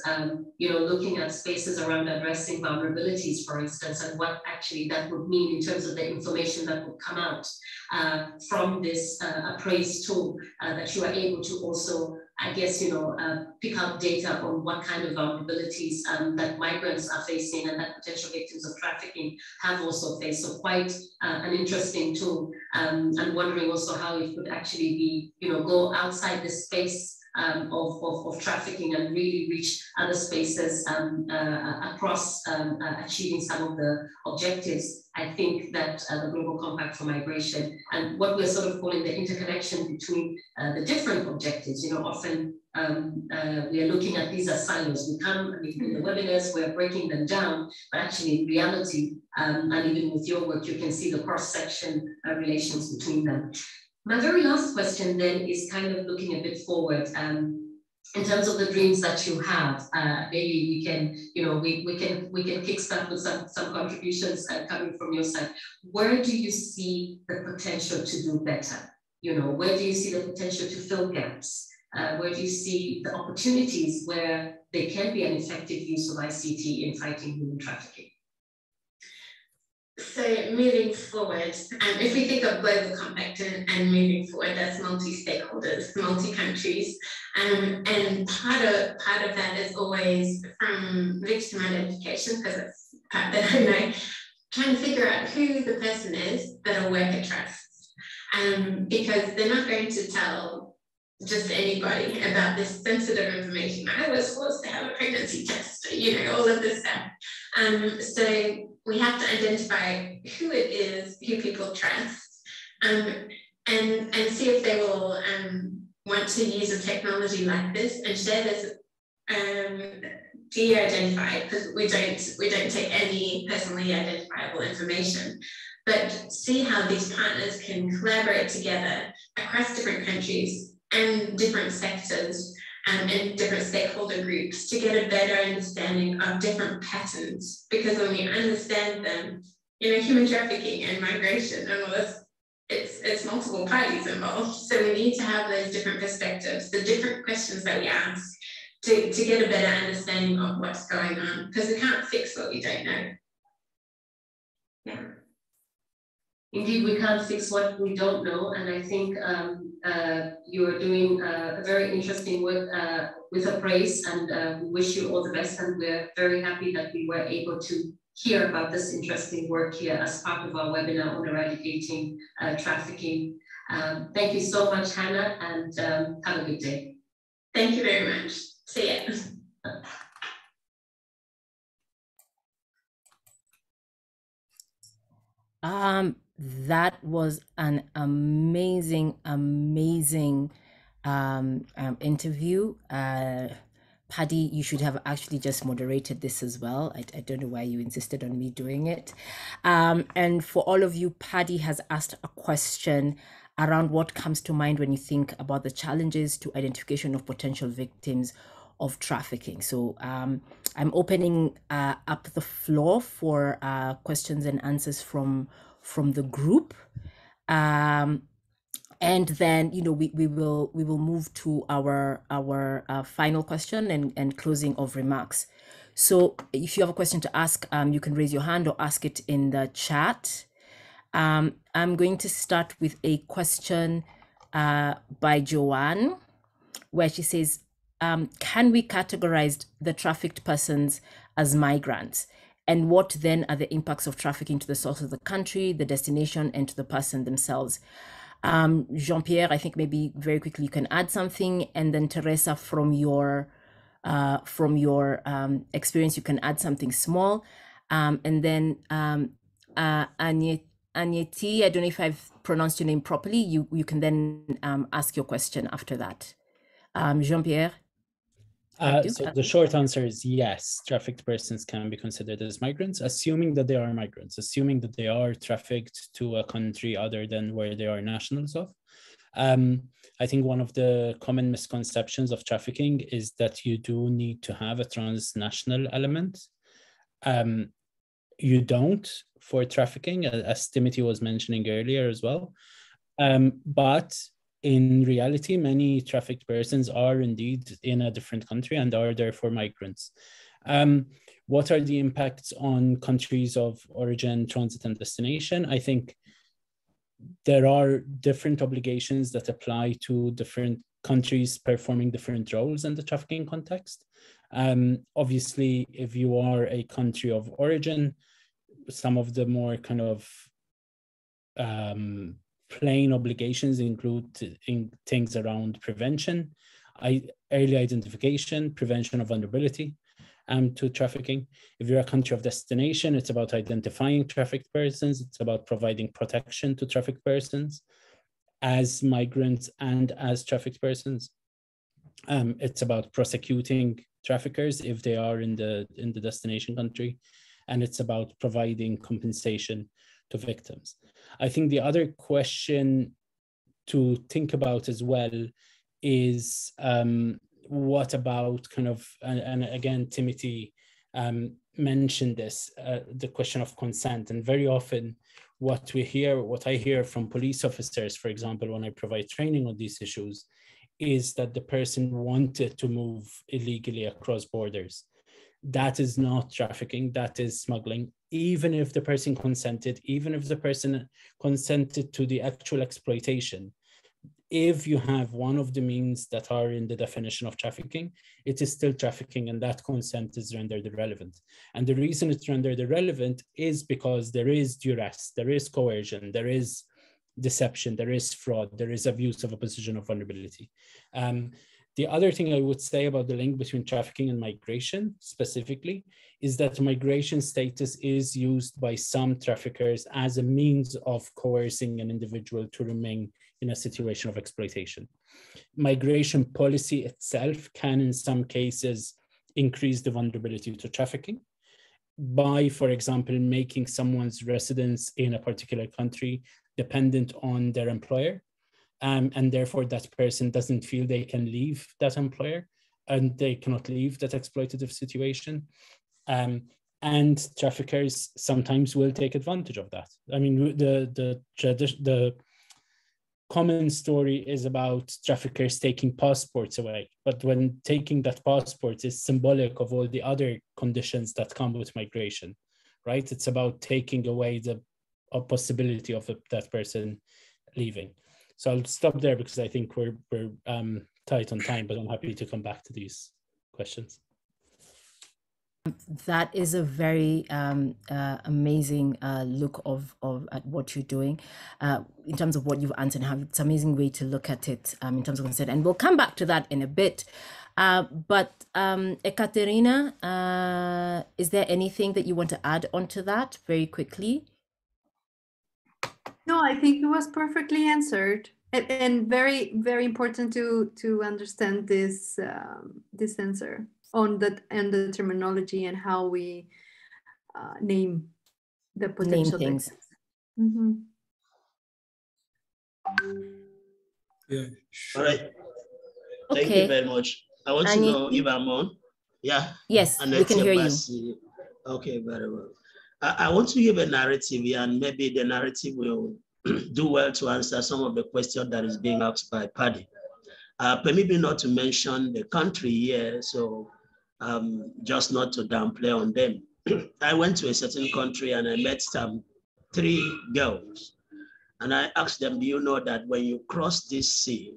looking at spaces around addressing vulnerabilities, for instance, and what actually that would mean in terms of the information that would come out from this appraise tool that you are able to also, I guess, pick up data on what kind of vulnerabilities that migrants are facing and that potential victims of trafficking have also faced. So quite an interesting tool. I'm wondering also how it could actually be, go outside the space of trafficking and really reach other spaces across achieving some of the objectives. I think that the Global Compact for Migration and what we're sort of calling the interconnection between the different objectives, often we are looking at these as silos. We come, in the webinars, we're breaking them down, but actually in reality, and even with your work, you can see the cross-section relations between them. My very last question then is kind of looking a bit forward. In terms of the dreams that you have, maybe we can, we can kickstart with some contributions coming from your side. Where do you see the potential to do better? Where do you see the potential to fill gaps? Where do you see the opportunities where there can be an effective use of ICT in fighting human trafficking? So moving forward, if we think of Global Compact and moving forward, that's multi-stakeholders, multi-countries, and part of that is always from victim identification, because it's the part that I know, trying to figure out who the person is that a worker trusts, because they're not going to tell just anybody about this sensitive information. I was forced to have a pregnancy test, all of this stuff. So we have to identify who it is, who people trust, and see if they will want to use a technology like this and share this de-identified, because we don't take any personally identifiable information, but see how these partners can collaborate together across different countries and different sectors and different stakeholder groups to get a better understanding of different patterns. Because when we understand them, human trafficking and migration and all this, it's multiple parties involved. So we need to have those different perspectives, the different questions that we ask to get a better understanding of what's going on, because we can't fix what we don't know. Yeah. Indeed, we can't fix what we don't know, and I think you are doing a very interesting work with Appraise, and we wish you all the best, and we're very happy that we were able to hear about this interesting work here as part of our webinar on eradicating trafficking. Thank you so much, Hannah, and have a good day. Thank you very much. See ya. That was an amazing interview. Paddy, you should have actually just moderated this as well. I don't know why you insisted on me doing it. And for all of you, Paddy has asked a question around what comes to mind when you think about the challenges to identification of potential victims of trafficking. So I'm opening up the floor for questions and answers from the group. And then, you know, we will move to our final question and closing of remarks. So if you have a question to ask, you can raise your hand or ask it in the chat. I'm going to start with a question by Joanne, where she says, can we categorize the trafficked persons as migrants? And what then are the impacts of trafficking to the source of the country, the destination, and to the person themselves? Jean-Pierre, I think maybe very quickly you can add something, and then Teresa, from your experience, you can add something small, and then Agneti, I don't know if I've pronounced your name properly. You can then ask your question after that. Jean-Pierre. So the short answer is yes, trafficked persons can be considered as migrants, assuming that they are migrants, assuming that they are trafficked to a country other than where they are nationals of. I think one of the common misconceptions of trafficking is that you do need to have a transnational element. You don't for trafficking, as Timothy was mentioning earlier as well. But in reality, many trafficked persons are indeed in a different country and are therefore migrants. What are the impacts on countries of origin, transit, and destination? I think there are different obligations that apply to different countries performing different roles in the trafficking context. Obviously, if you are a country of origin, some of the more kind of plain obligations include things around prevention, early identification, prevention of vulnerability to trafficking. If you're a country of destination, it's about identifying trafficked persons. It's about providing protection to trafficked persons as migrants and as trafficked persons. It's about prosecuting traffickers if they are in the destination country, and it's about providing compensation to victims. I think the other question to think about as well is what about kind of, and again, Timothy mentioned this, the question of consent. And very often what I hear from police officers, for example, when I provide training on these issues, is that the person wanted to move illegally across borders. That is not trafficking, that is smuggling. Even if the person consented, even if the person consented to the actual exploitation, if you have one of the means that are in the definition of trafficking, it is still trafficking, and that consent is rendered irrelevant. And the reason it's rendered irrelevant is because there is duress, there is coercion, there is deception, there is fraud, there is abuse of a position of vulnerability. The other thing I would say about the link between trafficking and migration specifically is that migration status is used by some traffickers as a means of coercing an individual to remain in a situation of exploitation. Migration policy itself can, in some cases, increase the vulnerability to trafficking by, for example, making someone's residence in a particular country dependent on their employer. And therefore that person doesn't feel they can leave that employer and they cannot leave that exploitative situation. And traffickers sometimes will take advantage of that. I mean, the common story is about traffickers taking passports away, but when taking that passport is symbolic of all the other conditions that come with migration, right? It's about taking away the possibility of that person leaving. So I'll stop there because I think we're tight on time, but I'm happy to come back to these questions. That is a very amazing look at what you're doing in terms of what you've answered. It's an amazing way to look at it in terms of consent, and we'll come back to that in a bit. But Ekaterina, is there anything that you want to add onto that very quickly? No, I think it was perfectly answered, and very, very important to understand this this answer on that and the terminology and how we name the potential things. Mm-hmm. Yeah. Sure. All right. Thank you very much. I want to know if I'm on. Yeah. Yes, we can hear you. Okay, very well. I want to give a narrative here, and maybe the narrative will do well to answer some of the questions that is being asked by Paddy. Permit me not to mention the country here, so just not to downplay on them. I went to a certain country and I met some 3 girls, and I asked them, do you know that when you cross this sea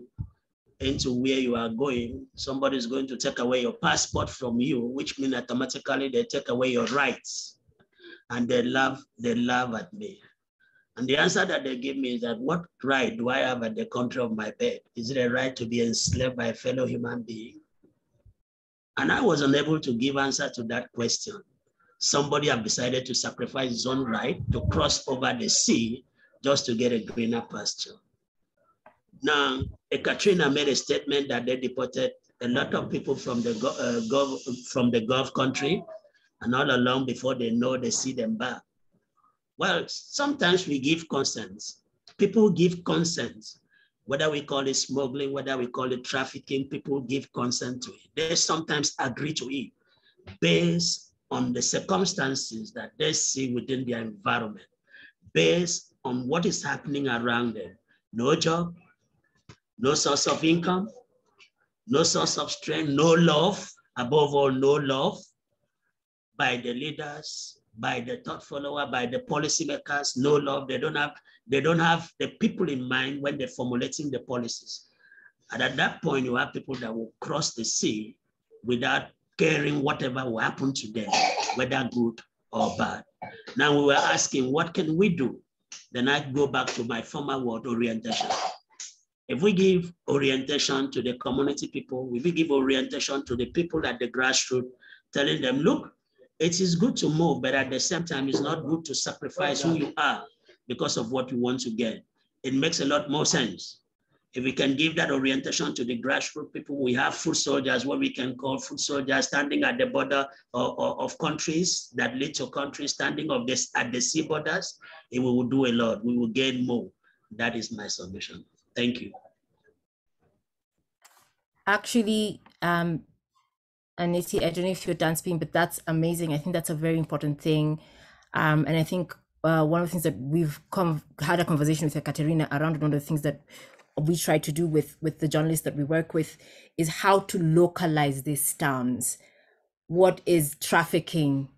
into where you are going, somebody is going to take away your passport from you, which means automatically they take away your rights. And they laugh at me. And the answer that they give me is that, what right do I have at the country of my bed? Is it a right to be enslaved by a fellow human being? And I was unable to give answer to that question. Somebody have decided to sacrifice his own right to cross over the sea just to get a greener pasture. Now, Katrina made a statement that they deported a lot of people from the Gulf country, and all along before they know, they see them back. Well, sometimes we give consent. People give consent, whether we call it smuggling, whether we call it trafficking, people give consent to it. They sometimes agree to it based on the circumstances that they see within their environment, based on what is happening around them. No job, no source of income, no source of strength, no love, above all, no love by the leaders, by the thought follower, by the policymakers, no love. They don't have the people in mind when they're formulating the policies. And at that point, you have people that will cross the sea without caring whatever will happen to them, whether good or bad. Now we were asking, what can we do? Then I go back to my former word, orientation. If we give orientation to the community people, if we give orientation to the people at the grassroots, telling them, look, it is good to move, but at the same time, it's not good to sacrifice who you are because of what you want to get. It makes a lot more sense. If we can give that orientation to the grassroots people, we have foot soldiers, what we can call foot soldiers, standing at the border of countries that lead to countries, standing at the sea borders, it will do a lot. We will gain more. That is my submission. Thank you. Actually, Aniti, I don't know if you're done speaking, but that's amazing. I think that's a very important thing. And I think one of the things that we've had a conversation with Katerina around, one of the things that we try to do with the journalists that we work with is how to localize these terms. What is trafficking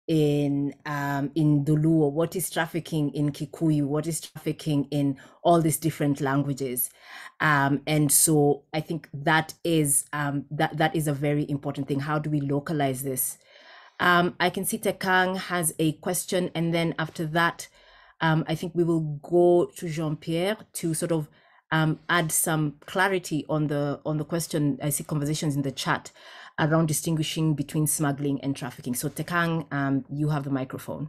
in Duluo? What is trafficking in Kikuyu? What is trafficking in all these different languages? And so I think that is that is a very important thing. How do we localize this? I can see Tekang has a question, and then after that, I think we will go to Jean-Pierre to sort of add some clarity on the question. I see conversations in the chat around distinguishing between smuggling and trafficking. So Tekang, you have the microphone.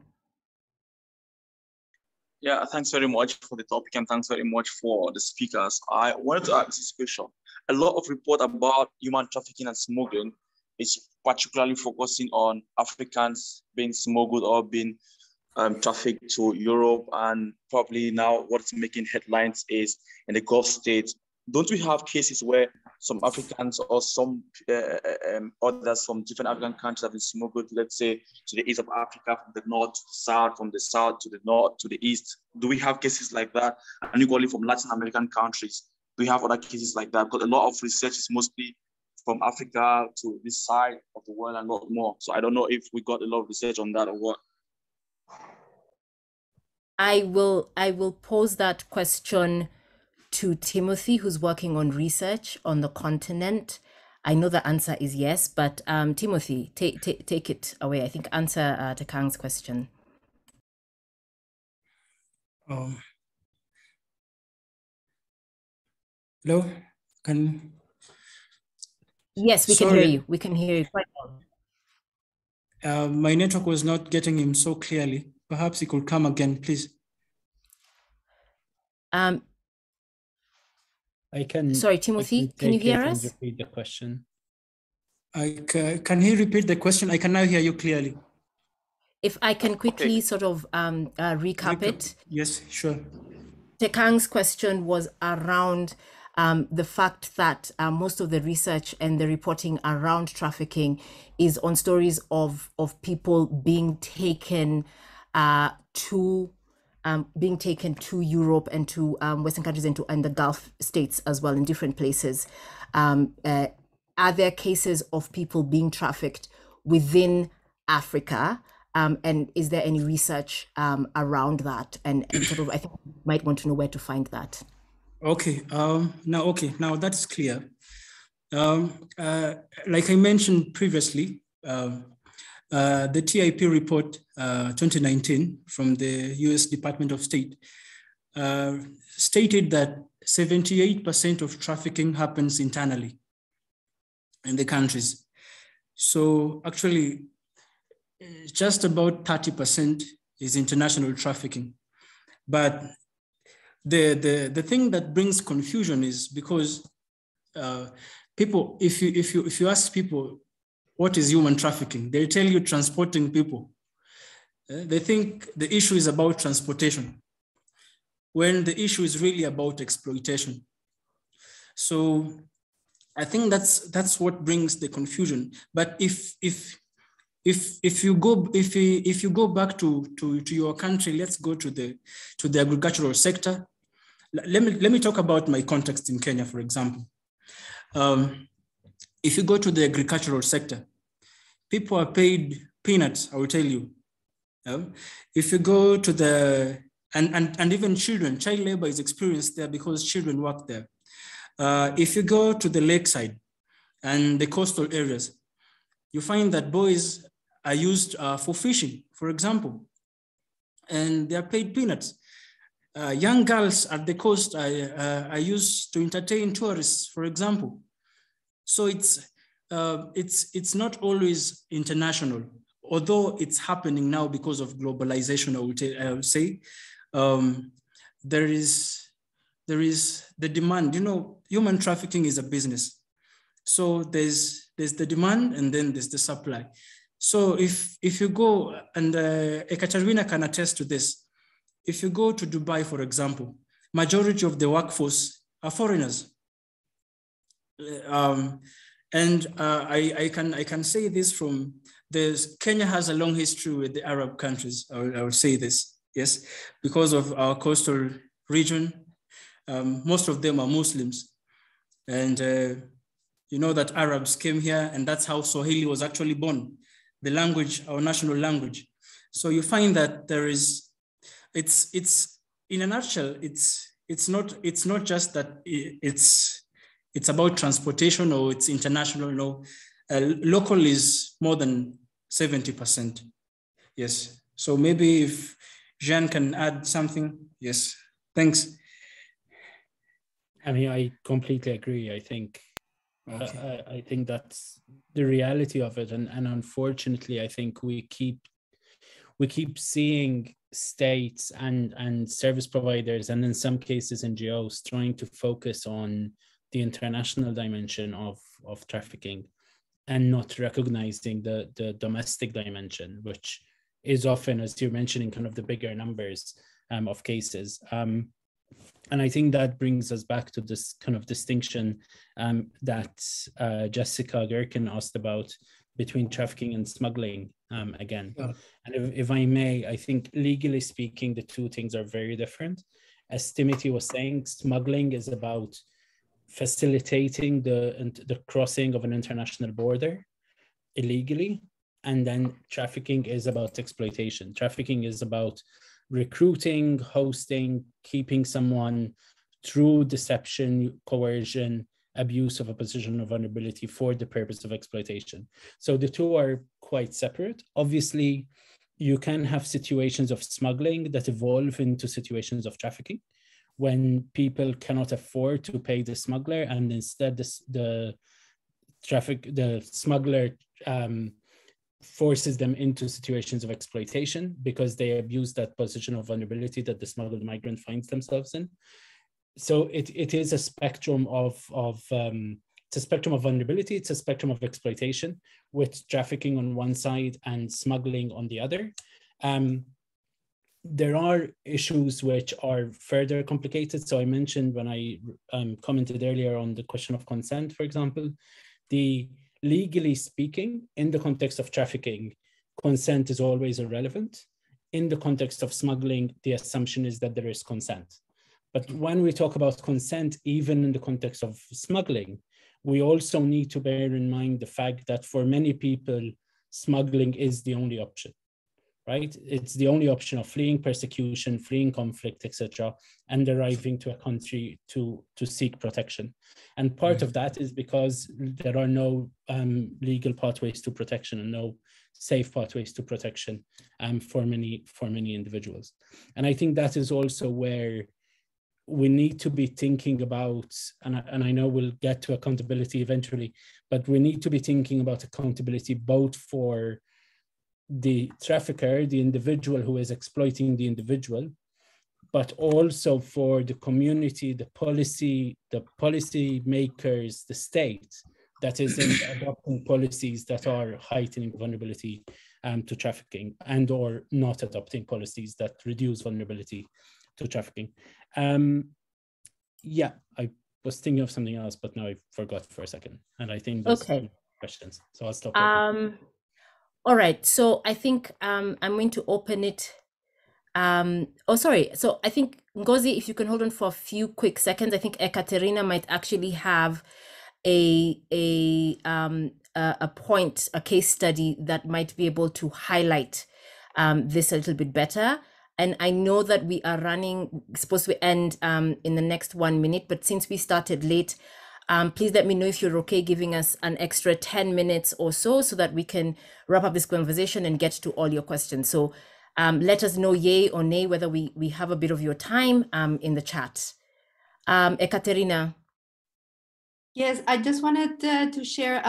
Yeah, thanks very much for the topic, and thanks very much for the speakers. I wanted to ask this question. A lot of report about human trafficking and smuggling is particularly focusing on Africans being smuggled or being trafficked to Europe, and probably now what's making headlines is in the Gulf states. Don't we have cases where some Africans or some others from different African countries have been smuggled, let's say, to the east of Africa, from the north to the south, from the south to the north to the east? Do we have cases like that? And equally from Latin American countries, do we have other cases like that? Because a lot of research is mostly from Africa to this side of the world and a lot more. So I don't know if we got a lot of research on that or what. I will pose that question to Timothy, who's working on research on the continent. I know the answer is yes, but Timothy, take it away. I think answer Tekang's question. Hello, Yes, we can hear you. We can hear you quite well. My network was not getting him so clearly. Perhaps he could come again, please. Sorry, Timothy, can you hear us? Repeat the question. Can he repeat the question? I can now hear you clearly. If I can quickly sort of recap it. Yes, sure. Tekang's question was around the fact that most of the research and the reporting around trafficking is on stories of people being taken to Europe and to Western countries and the Gulf states as well, in different places. Are there cases of people being trafficked within Africa? And is there any research around that? And sort of, I think you might want to know where to find that. Okay. Now that's clear. Like I mentioned previously, the TIP report 2019 from the US Department of State stated that 78% of trafficking happens internally in the countries. So actually, just about 30% is international trafficking. But the thing that brings confusion is because people, if you ask people what is human trafficking, they tell you transporting people. They think the issue is about transportation, when the issue is really about exploitation. So I think that's what brings the confusion. But if you go back to your country, let's go to the agricultural sector. Let me talk about my context in Kenya, for example. If you go to the agricultural sector, people are paid peanuts, I will tell you. If you go to and even children, child labor is experienced there because children work there. If you go to the lakeside and the coastal areas, you find that boys are used for fishing, for example, and they are paid peanuts. Young girls at the coast are used to entertain tourists, for example. So it's not always international, although it's happening now because of globalization. I would say there is the demand. You know, human trafficking is a business. So there's the demand and then there's the supply. So if you go, and Ekaterina can attest to this, if you go to Dubai, for example, majority of the workforce are foreigners. And I can say this from this. Kenya has a long history with the Arab countries. I would say this, yes, because of our coastal region. Most of them are Muslims, and you know that Arabs came here, and that's how Swahili was actually born, the language, our national language. So you find that there is, it's in a nutshell, it's not just that it's about transportation or it's international. No, local is more than 70%. Yes. So maybe if Jean can add something. Yes. Thanks. I mean, I completely agree. I think I think that's the reality of it, and unfortunately, I think we keep seeing states and service providers, and in some cases NGOs, trying to focus on the international dimension of trafficking and not recognizing the domestic dimension, which is often, as you're mentioning, kind of the bigger numbers of cases. And I think that brings us back to this kind of distinction that Jessica Gerken asked about between trafficking and smuggling again. Yeah. And if I may, I think legally speaking, the two things are very different. As Timothy was saying, smuggling is about facilitating the crossing of an international border illegally. And then trafficking is about exploitation. Trafficking is about recruiting, hosting, keeping someone through deception, coercion, abuse of a position of vulnerability for the purpose of exploitation. So the two are quite separate. Obviously, you can have situations of smuggling that evolve into situations of trafficking when people cannot afford to pay the smuggler, and instead the smuggler forces them into situations of exploitation because they abuse that position of vulnerability that the smuggled migrant finds themselves in. So it is a spectrum of it's a spectrum of vulnerability, it's a spectrum of exploitation, with trafficking on one side and smuggling on the other. there are issues which are further complicated. So I mentioned when I commented earlier on the question of consent, for example, legally speaking, in the context of trafficking, consent is always irrelevant. In the context of smuggling, the assumption is that there is consent. But when we talk about consent, even in the context of smuggling, we also need to bear in mind the fact that for many people, smuggling is the only option, right? It's the only option of fleeing persecution, fleeing conflict, etc., and arriving to a country to seek protection. And part of that is because there are no legal pathways to protection and no safe pathways to protection for many individuals. And I think that is also where we need to be thinking about, and I know we'll get to accountability eventually, but we need to be thinking about accountability both for the trafficker, the individual who is exploiting the individual, but also for the community, the policy makers, the state that is adopting policies that are heightening vulnerability to trafficking and or not adopting policies that reduce vulnerability to trafficking. Yeah, I was thinking of something else, but now I forgot for a second. And I think there's questions, so I'll stop talking. All right, so I think I'm going to open it. Oh, sorry. So I think, Ngozi, if you can hold on for a few quick seconds, I think Ekaterina might actually have a point, a case study that might be able to highlight this a little bit better. And I know that we are supposed to end in the next 1 minute, but since we started late, please let me know if you're okay giving us an extra 10 minutes or so that we can wrap up this conversation and get to all your questions. So let us know yay or nay whether we have a bit of your time in the chat. Ekaterina. Yes, I just wanted to share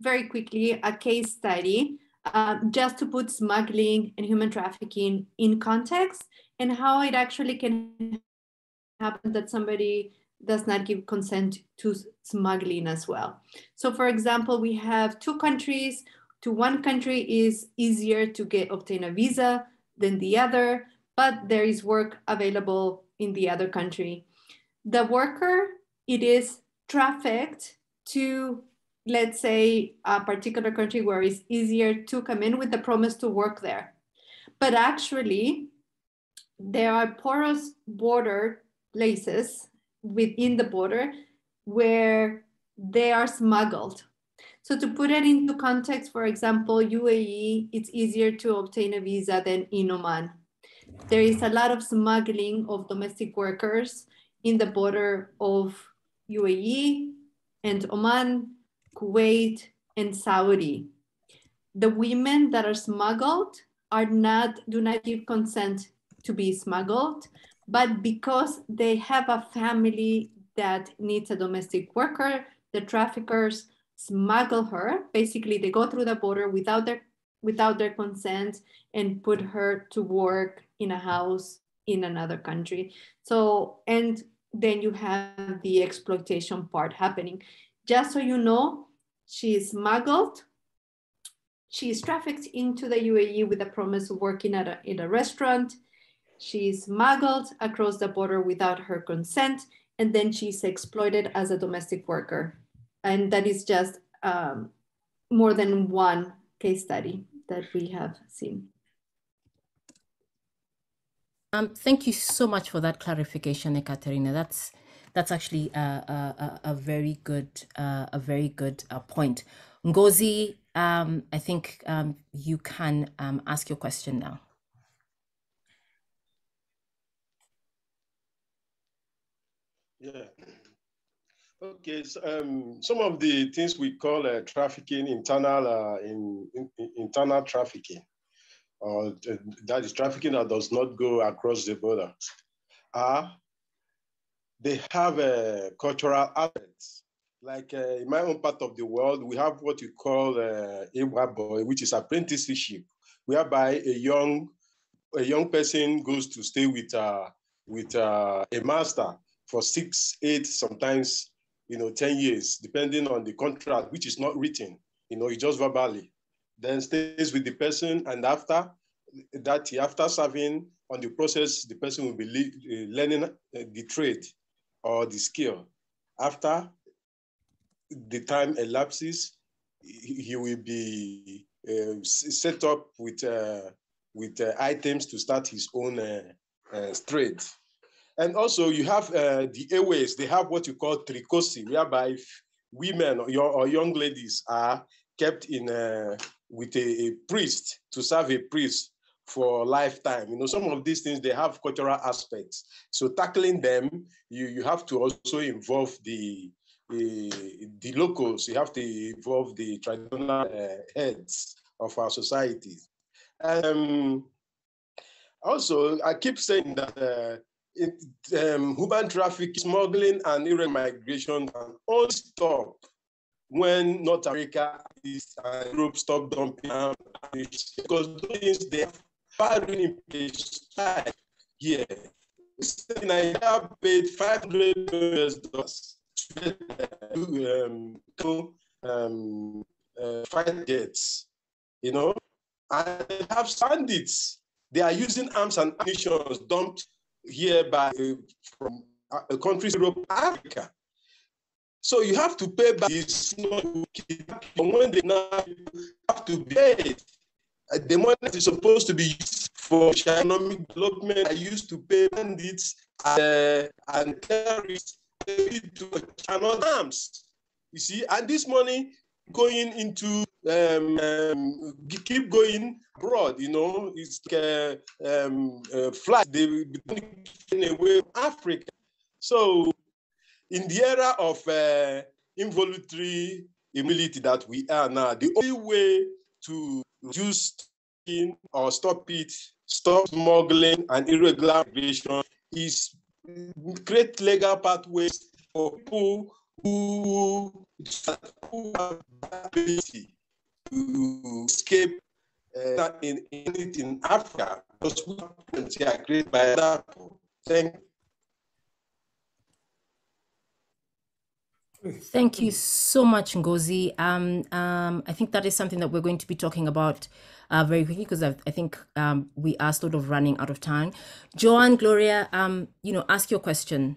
very quickly a case study just to put smuggling and human trafficking in context and how it actually can happen that somebody does not give consent to smuggling as well. So for example, we have two countries. To one country is easier to obtain a visa than the other, but there is work available in the other country. The worker, it is trafficked to, let's say, a particular country where it's easier to come in with the promise to work there. But actually, there are porous border places within the border where they are smuggled. So to put it into context, for example, UAE, it's easier to obtain a visa than in Oman. There is a lot of smuggling of domestic workers in the border of UAE and Oman, Kuwait, and Saudi. The women that are smuggled do not give consent to be smuggled, but because they have a family that needs a domestic worker, the traffickers smuggle her. Basically, they go through the border without their consent and put her to work in a house in another country. So, and then you have the exploitation part happening. Just so you know, she is smuggled. She is trafficked into the UAE with the promise of working in a restaurant. She is smuggled across the border without her consent, and then she's exploited as a domestic worker. And that is just more than one case study that we have seen. Thank you so much for that clarification, Ekaterina. That's actually a very good point. Ngozi, I think you can ask your question now. Yeah. Okay. So, some of the things we call trafficking, internal trafficking, or that is trafficking that does not go across the border. They have cultural aspects. Like in my own part of the world, we have what we call Ewa boy, which is apprenticeship, whereby a young person goes to stay with a master for 6, 8, sometimes 10 years, depending on the contract, which is not written. It's just verbally. Then stays with the person, and after that after serving on the process, the person will be learning the trade or the skill. After the time elapses, he will be set up with items to start his own trade. And also you have the airways. They have what you call tricosi, whereby women or young ladies are kept in with a priest to serve a priest for a lifetime. You know, some of these things, they have cultural aspects. So tackling them, you have to also involve the locals. You have to involve the traditional heads of our societies. Also, I keep saying that human trafficking, smuggling, and irregular migration can only stop when North America and Europe stop dumping because those they have foreign implications here. Nigeria paid $500 million to fight jets, you know, and they have bandits. They are using arms and ammunition dumped here by from countries Europe, Africa. So you have to pay back this. When they now have to pay, the money that is supposed to be used for economic development are used to pay bandits and terrorists to channel arms. You see, and this money going into keep going abroad. You know, it's like flight they be away from Africa. So in the era of involuntary immunity that we are now, the only way to reduce or stop smuggling and irregular migration is create legal pathways for people who have the ability to escape in Africa, because we are created by that. Thank you. Thank you so much, Ngozi. I think that is something that we're going to be talking about very quickly, because I think we are sort of running out of time. Joanne, Gloria, ask your question.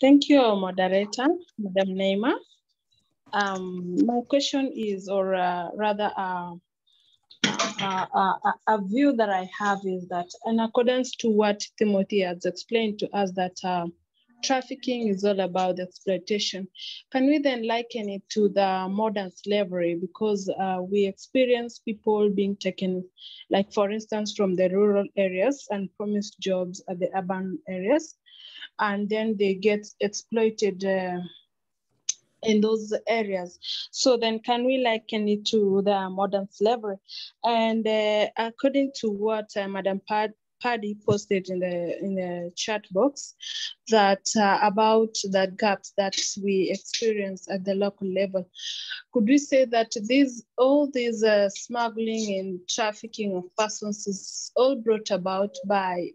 Thank you, moderator, Madam Naima. My question is, or rather, a view that I have is that, in accordance to what Timothy has explained to us, that trafficking is all about exploitation. Can we then liken it to the modern slavery? Because we experience people being taken, like for instance, from the rural areas and promised jobs at the urban areas, and then they get exploited in those areas. So then can we liken it to the modern slavery? And according to what Madam Paddy posted in the chat box, that about the gaps that we experience at the local level, could we say that all these smuggling and trafficking of persons is all brought about by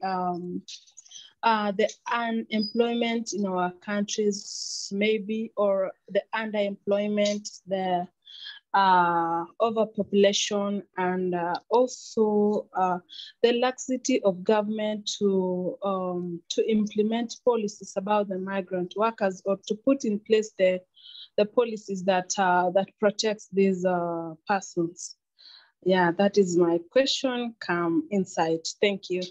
the unemployment in our countries, maybe, or the underemployment, the overpopulation, and also the laxity of government to implement policies about the migrant workers, or to put in place the policies that protects these persons? Yeah, that is my question. Come insight. Thank you.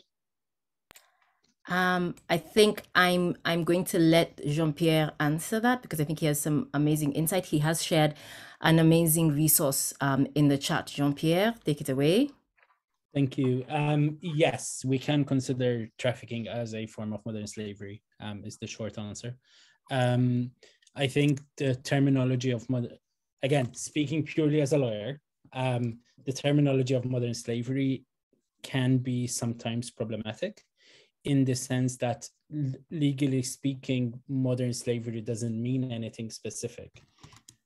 I think I'm going to let Jean-Pierre answer that, because I think he has some amazing insight. He has shared an amazing resource in the chat. Jean-Pierre, take it away. Thank you. Yes, we can consider trafficking as a form of modern slavery, is the short answer. I think the terminology of again, speaking purely as a lawyer, the terminology of modern slavery can be sometimes problematic, in the sense that legally speaking, modern slavery doesn't mean anything specific,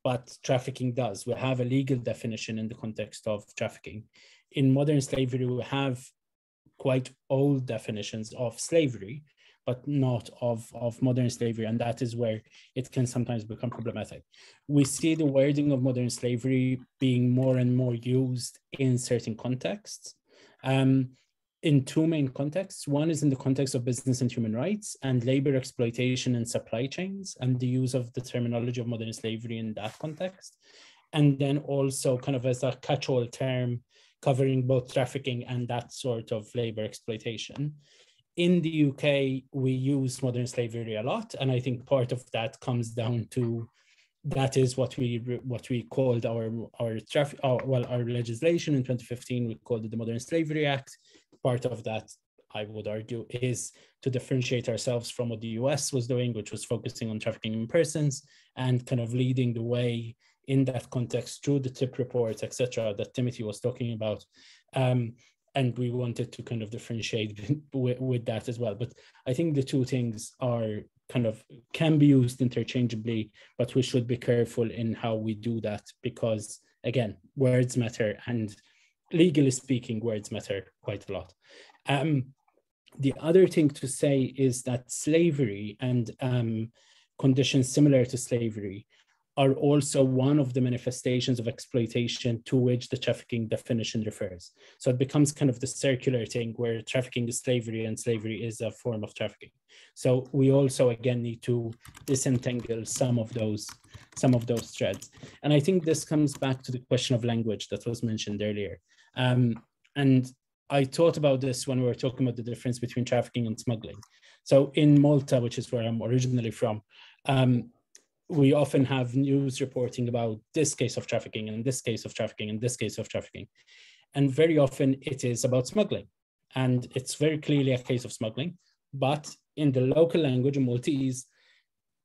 but trafficking does. We have a legal definition in the context of trafficking. In modern slavery, we have quite old definitions of slavery, but not of modern slavery. And that is where it can sometimes become problematic. We see the wording of modern slavery being more and more used in certain contexts. In two main contexts. One is in the context of business and human rights and labor exploitation and supply chains, and the use of the terminology of modern slavery in that context. And then also kind of as a catch-all term covering both trafficking and that sort of labor exploitation. In the UK, we use modern slavery a lot, and I think part of that comes down to that is what we called our legislation in 2015. We called it the Modern Slavery Act. Part of that, I would argue, is to differentiate ourselves from what the US was doing, which was focusing on trafficking in persons and kind of leading the way in that context through the TIP reports, etc., that Timothy was talking about. And we wanted to kind of differentiate with that as well. But I think the two things are kind of can be used interchangeably, but we should be careful in how we do that because, again, words matter, and legally speaking, words matter quite a lot. The other thing to say is that slavery and conditions similar to slavery are also one of the manifestations of exploitation to which the trafficking definition refers. So it becomes kind of the circular thing where trafficking is slavery and slavery is a form of trafficking. So we also, again, need to disentangle some of those threads. And I think this comes back to the question of language that was mentioned earlier. And I thought about this when we were talking about the difference between trafficking and smuggling. So in Malta, which is where I'm originally from, we often have news reporting about this case of trafficking and this case of trafficking and this case of trafficking. And very often it is about smuggling. And it's very clearly a case of smuggling. But in the local language in Maltese,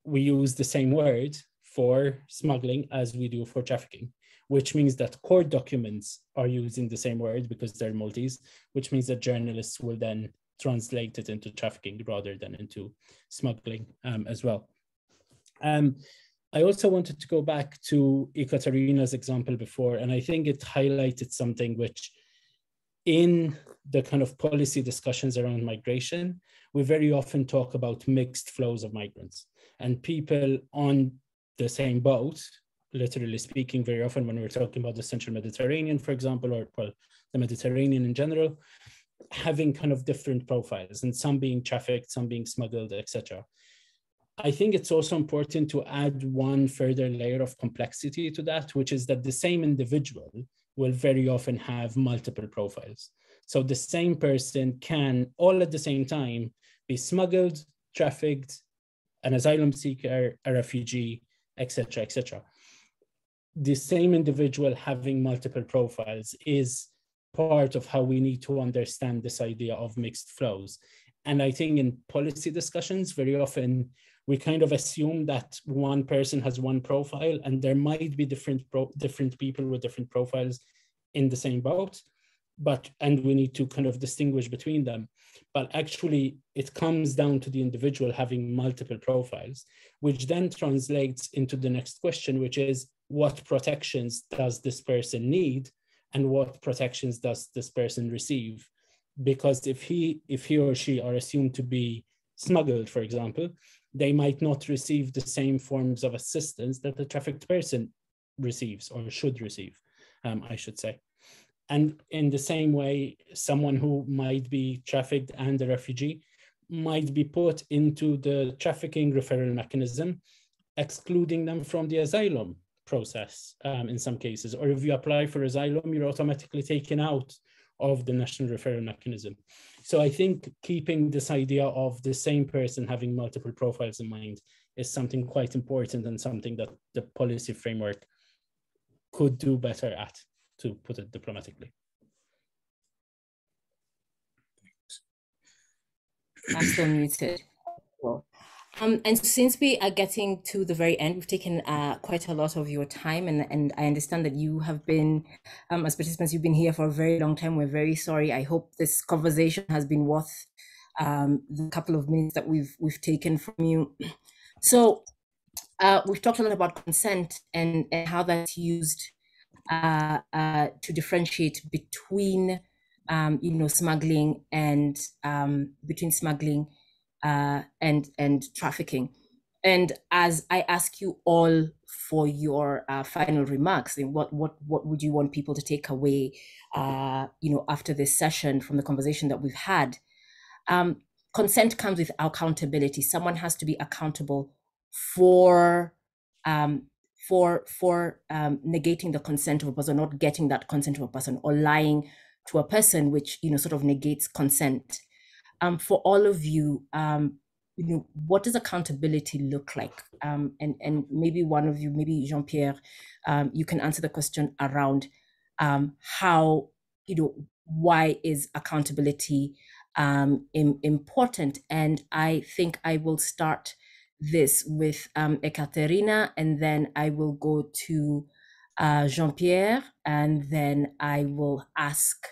we use the same word for smuggling as we do for trafficking, which means that court documents are using the same word because they're Maltese, which means that journalists will then translate it into trafficking rather than into smuggling as well. I also wanted to go back to Ekaterina's example before, and I think it highlighted something which in the kind of policy discussions around migration, we very often talk about mixed flows of migrants and people on the same boat, literally speaking, very often when we're talking about the Central Mediterranean, for example, or well, the Mediterranean in general, having kind of different profiles and some being trafficked, some being smuggled, etc. I think it's also important to add one further layer of complexity to that, which is that the same individual will very often have multiple profiles. So the same person can all at the same time be smuggled, trafficked, an asylum seeker, a refugee, etc., etc. The same individual having multiple profiles is part of how we need to understand this idea of mixed flows. And I think in policy discussions, very often we kind of assume that one person has one profile and there might be different people with different profiles in the same boat, and we need to kind of distinguish between them. But actually it comes down to the individual having multiple profiles, which then translates into the next question, which is what protections does this person need and what protections does this person receive? Because if he or she are assumed to be smuggled, for example, they might not receive the same forms of assistance that the trafficked person receives or should receive, I should say. And in the same way, someone who might be trafficked and a refugee might be put into the trafficking referral mechanism, excluding them from the asylum process in some cases. Or if you apply for asylum, you're automatically taken out of the national referral mechanism. So I think keeping this idea of the same person having multiple profiles in mind is something quite important and something that the policy framework could do better at, to put it diplomatically. I'm still muted. And since we are getting to the very end, we've taken quite a lot of your time, and I understand that you have been, as participants, you've been here for a very long time. We're very sorry. I hope this conversation has been worth the couple of minutes that we've taken from you. So we've talked a lot about consent and how that's used to differentiate between, smuggling and between smuggling and trafficking. And as I ask you all for your final remarks, what would you want people to take away, after this session from the conversation that we've had? Consent comes with accountability. Someone has to be accountable for negating the consent of a person, not getting that consent of a person, or lying to a person, which sort of negates consent. For all of you, what does accountability look like? And maybe one of you, maybe Jean-Pierre, you can answer the question around how, why is accountability important? And I think I will start this with Ekaterina, and then I will go to Jean-Pierre, and then I will ask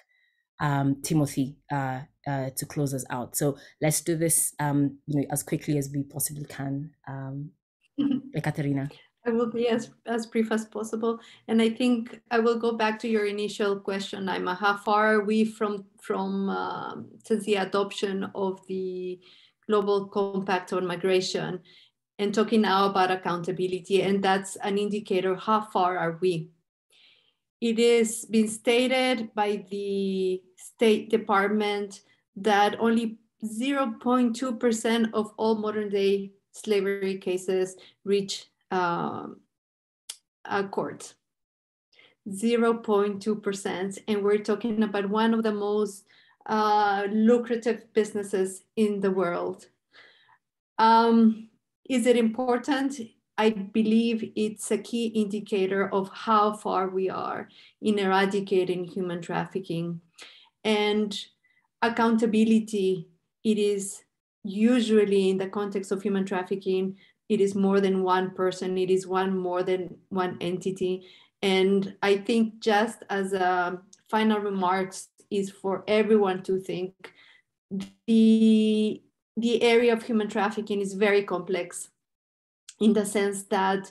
Timothy to close us out. So let's do this as quickly as we possibly can. Ekaterina. I will be as brief as possible. And I think I will go back to your initial question, Naima. How far are we from since the adoption of the Global Compact on Migration, and talking now about accountability, and that's an indicator, how far are we? It is been stated by the State Department that only 0.2% of all modern day slavery cases reach a court. 0.2%. And we're talking about one of the most lucrative businesses in the world. Is it important? I believe it's a key indicator of how far we are in eradicating human trafficking. And accountability, it is usually in the context of human trafficking, it is more than one person, it is more than one entity. And I think, just as a final remarks, is for everyone to think the area of human trafficking is very complex, in the sense that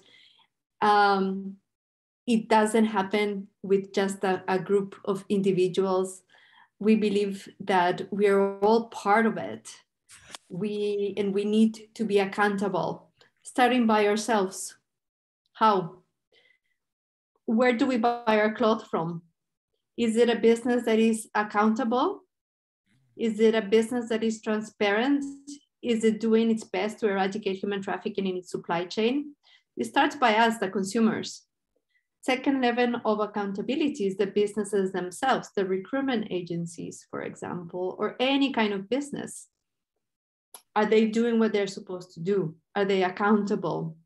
it doesn't happen with just a group of individuals. We believe that we are all part of it. We need to be accountable, starting by ourselves. How? Where do we buy our clothes from? Is it a business that is accountable? Is it a business that is transparent? Is it doing its best to eradicate human trafficking in its supply chain? It starts by us, the consumers. Second level of accountability is the businesses themselves, the recruitment agencies, for example, or any kind of business. Are they doing what they're supposed to do? Are they accountable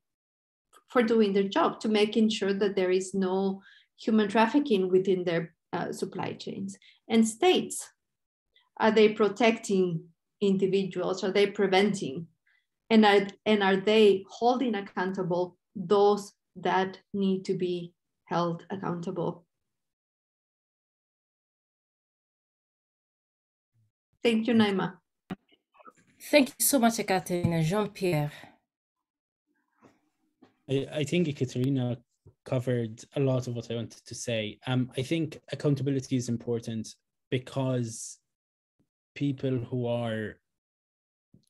for doing their job, to making sure that there is no human trafficking within their supply chains? And states, are they protecting individuals? Are they preventing? And are they holding accountable those that need to be held accountable? Thank you, Naima. Thank you so much, Ekaterina. Jean-Pierre. I think Ekaterina covered a lot of what I wanted to say. I think accountability is important because people who are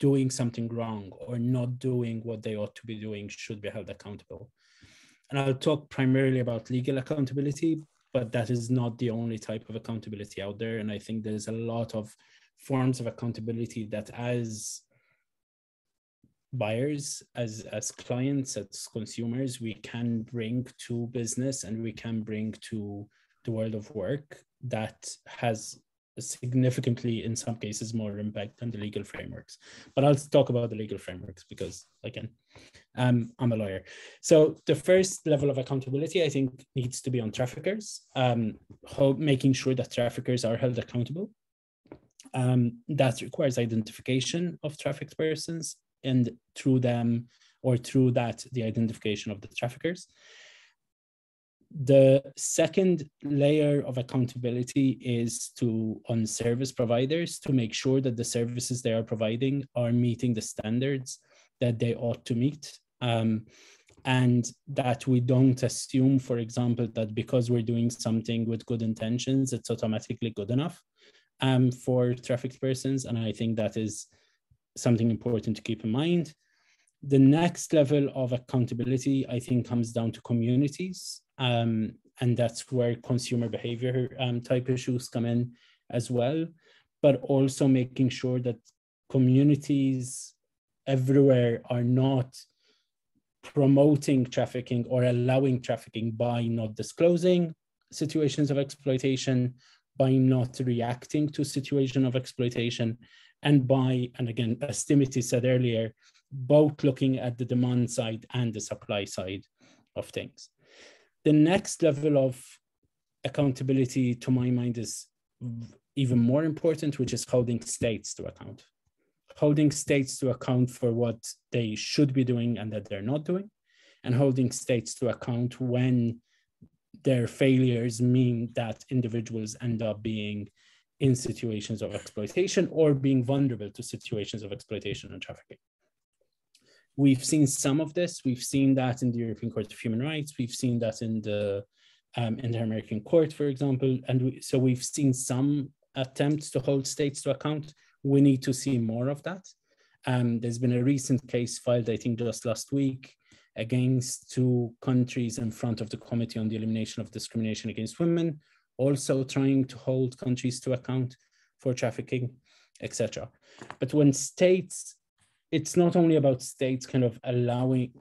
doing something wrong or not doing what they ought to be doing should be held accountable. And I'll talk primarily about legal accountability, but that is not the only type of accountability out there. And I think there's a lot of forms of accountability that, as buyers, as clients, as consumers, we can bring to business and we can bring to the world of work that has significantly, in some cases, more impact than the legal frameworks. But I'll talk about the legal frameworks because, again, I'm a lawyer. So the first level of accountability, I think, needs to be on traffickers, making sure that traffickers are held accountable. That requires identification of trafficked persons, and through them, or through that, the identification of the traffickers. The second layer of accountability is on service providers to make sure that the services they are providing are meeting the standards that they ought to meet. And that we don't assume, for example, that because we're doing something with good intentions, it's automatically good enough for trafficked persons. And I think that is something important to keep in mind. The next level of accountability, I think, comes down to communities. And that's where consumer behavior type issues come in as well, but also making sure that communities everywhere are not promoting trafficking or allowing trafficking by not disclosing situations of exploitation, by not reacting to situation of exploitation, and by, and again, as Timothy said earlier, both looking at the demand side and the supply side of things. The next level of accountability, to my mind, is even more important, which is holding states to account. Holding states to account for what they should be doing and that they're not doing, and holding states to account when their failures mean that individuals end up being in situations of exploitation or being vulnerable to situations of exploitation and trafficking. We've seen some of this. We've seen that in the European Court of Human Rights. We've seen that in the Inter-American Court, for example. And so we've seen some attempts to hold states to account. We need to see more of that. There's been a recent case filed, I think, just last week against 2 countries in front of the Committee on the Elimination of Discrimination Against Women, also trying to hold countries to account for trafficking, etc. But when states, it's not only about states kind of allowing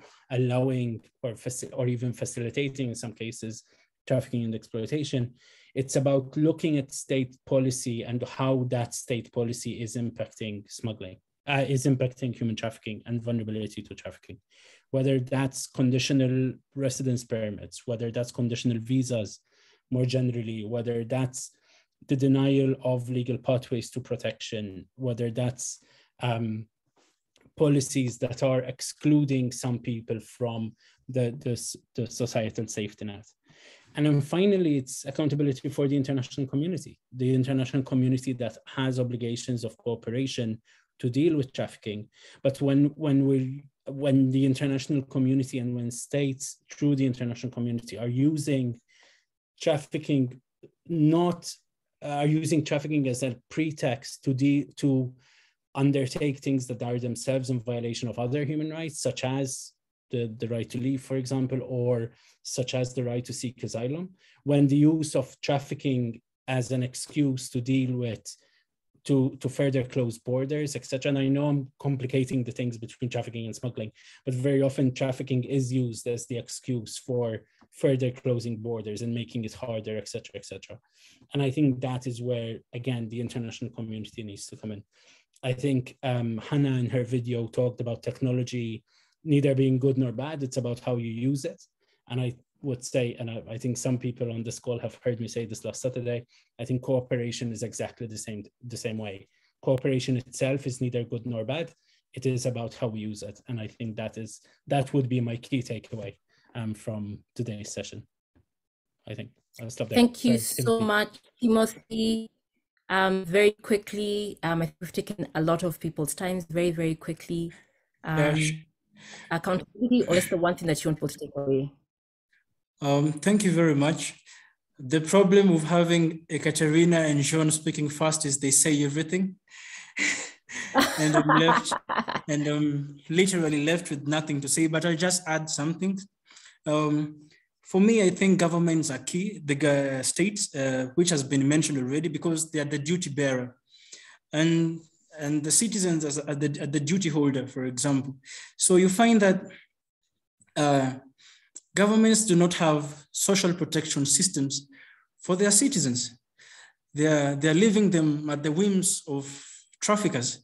or even facilitating, in some cases, trafficking and exploitation. It's about looking at state policy and how that state policy is impacting smuggling, is impacting human trafficking and vulnerability to trafficking. Whether that's conditional residence permits, whether that's conditional visas more generally, whether that's the denial of legal pathways to protection, whether that's policies that are excluding some people from the societal safety net. And then finally, it's accountability for the international community that has obligations of cooperation to deal with trafficking. But when the international community and when states through the international community are using trafficking, are using trafficking as a pretext to undertake things that are themselves in violation of other human rights, such as the right to leave, for example, or such as the right to seek asylum, when the use of trafficking as an excuse to deal with, to further close borders, etc. And I know I'm complicating the things between trafficking and smuggling, but very often trafficking is used as the excuse for further closing borders and making it harder, etc., etc. And I think that is where, again, the international community needs to come in. I think Hannah in her video talked about technology neither being good nor bad. It's about how you use it. And I would say, and I think some people on this call have heard me say this last Saturday, I think cooperation is exactly the same way. Cooperation itself is neither good nor bad. It is about how we use it. And I think that would be my key takeaway from today's session. I think I'll stop there. Thank you so much, Timothy. Very quickly, I think we've taken a lot of people's times very, very quickly. Accountability, or is the one thing that you want people to take away? Thank you very much. The problem with having Ekaterina and Jean speaking fast is they say everything. And I'm literally left with nothing to say, but I'll just add something. For me, I think governments are key, the states, which has been mentioned already, because they are the duty bearer. And the citizens are the duty holder, for example. So you find that governments do not have social protection systems for their citizens. They're leaving them at the whims of traffickers.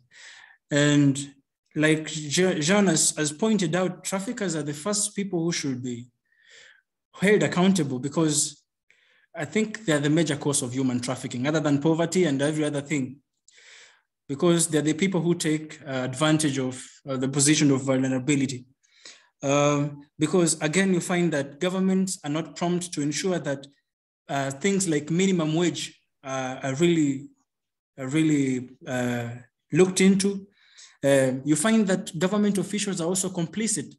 And like Jean has pointed out, traffickers are the first people who should be held accountable, because I think they're the major cause of human trafficking, other than poverty and every other thing, because they're the people who take advantage of the position of vulnerability. Because again, you find that governments are not prompt to ensure that things like minimum wage are really looked into. You find that government officials are also complicit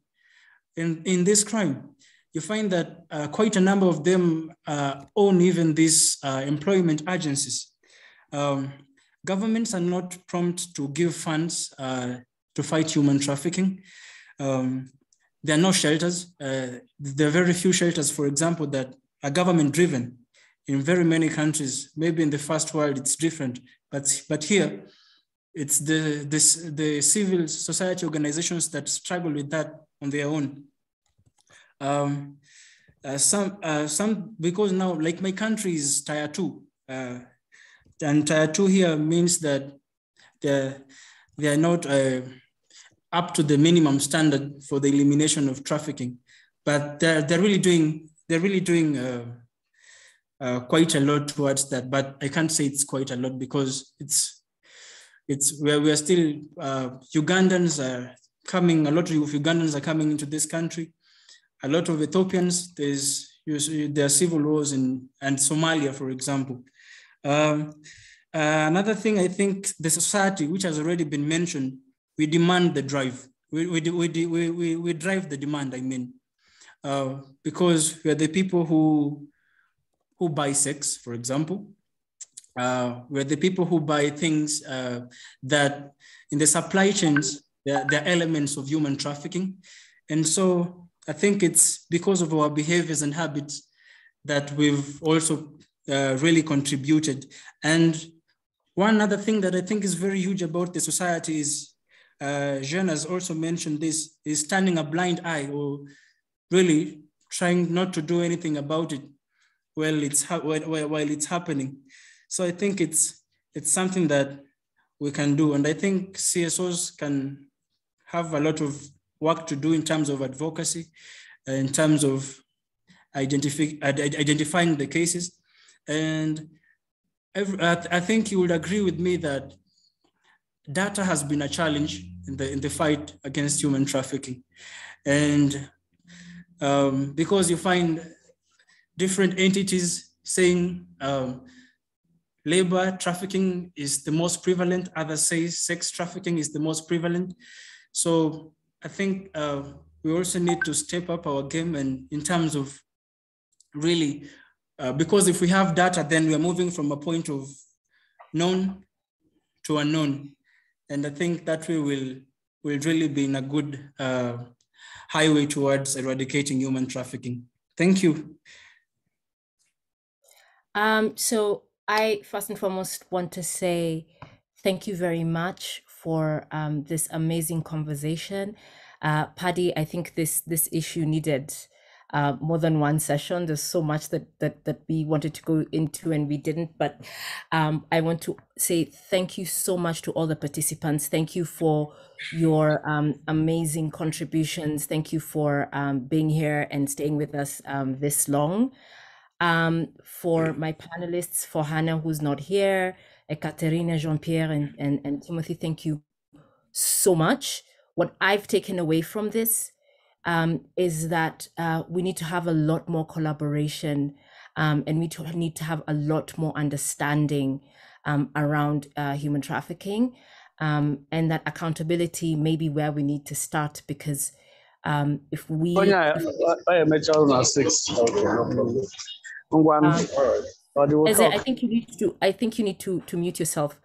in this crime. You find that quite a number of them own even these employment agencies. governments are not prompt to give funds to fight human trafficking. There are no shelters. There are very few shelters, for example, that are government-driven. In very many countries, maybe in the first world, it's different. But here, it's the civil society organizations that struggle with that on their own. Some because now, like my country is tier 2, and tier 2 here means that they are not up to the minimum standard for the elimination of trafficking, but they're really doing quite a lot towards that. But I can't say it's quite a lot because it's where we are still Ugandans are coming. A lot of Ugandans are coming into this country. A lot of Ethiopians. There are civil wars and Somalia, for example. Another thing, I think the society, which has already been mentioned, we demand the drive. We drive the demand, I mean, because we are the people who buy sex, for example. We're the people who buy things that in the supply chains, there are elements of human trafficking. And so I think it's because of our behaviors and habits that we've also really contributed. And one other thing that I think is very huge about the society is, Jean has also mentioned this, is turning a blind eye or really trying not to do anything about it while it's happening. So I think it's something that we can do. And I think CSOs can have a lot of work to do in terms of advocacy, in terms of identifying the cases. And I think you would agree with me that data has been a challenge in the fight against human trafficking. And because you find different entities saying labor trafficking is the most prevalent, others say sex trafficking is the most prevalent. So I think we also need to step up our game, and in terms of really, because if we have data, then we are moving from a point of known to unknown. And I think that way will really be in a good highway towards eradicating human trafficking. Thank you. So I first and foremost want to say thank you very much for this amazing conversation. Paddy, I think this issue needed more than one session. There's so much that we wanted to go into and we didn't, but I want to say thank you so much to all the participants. Thank you for your amazing contributions. Thank you for being here and staying with us this long. For my panelists, for Hannah, who's not here, Ekaterina, Jean-Pierre, and Timothy, thank you so much. What I've taken away from this is that we need to have a lot more collaboration, and we need to have a lot more understanding around human trafficking, and that accountability may be where we need to start, because if we... I think you need to mute yourself.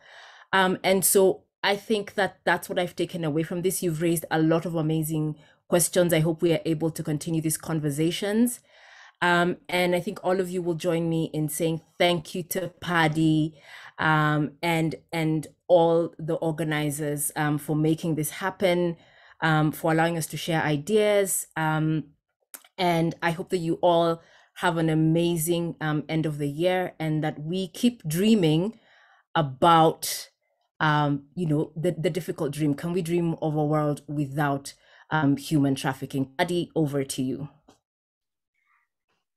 And so I think that's what I've taken away from this. You've raised a lot of amazing questions. I hope we are able to continue these conversations. And I think all of you will join me in saying thank you to Paddy and all the organizers for making this happen, for allowing us to share ideas. And I hope that you all have an amazing end of the year, and that we keep dreaming about the difficult dream. Can we dream of a world without human trafficking? Paddy, over to you.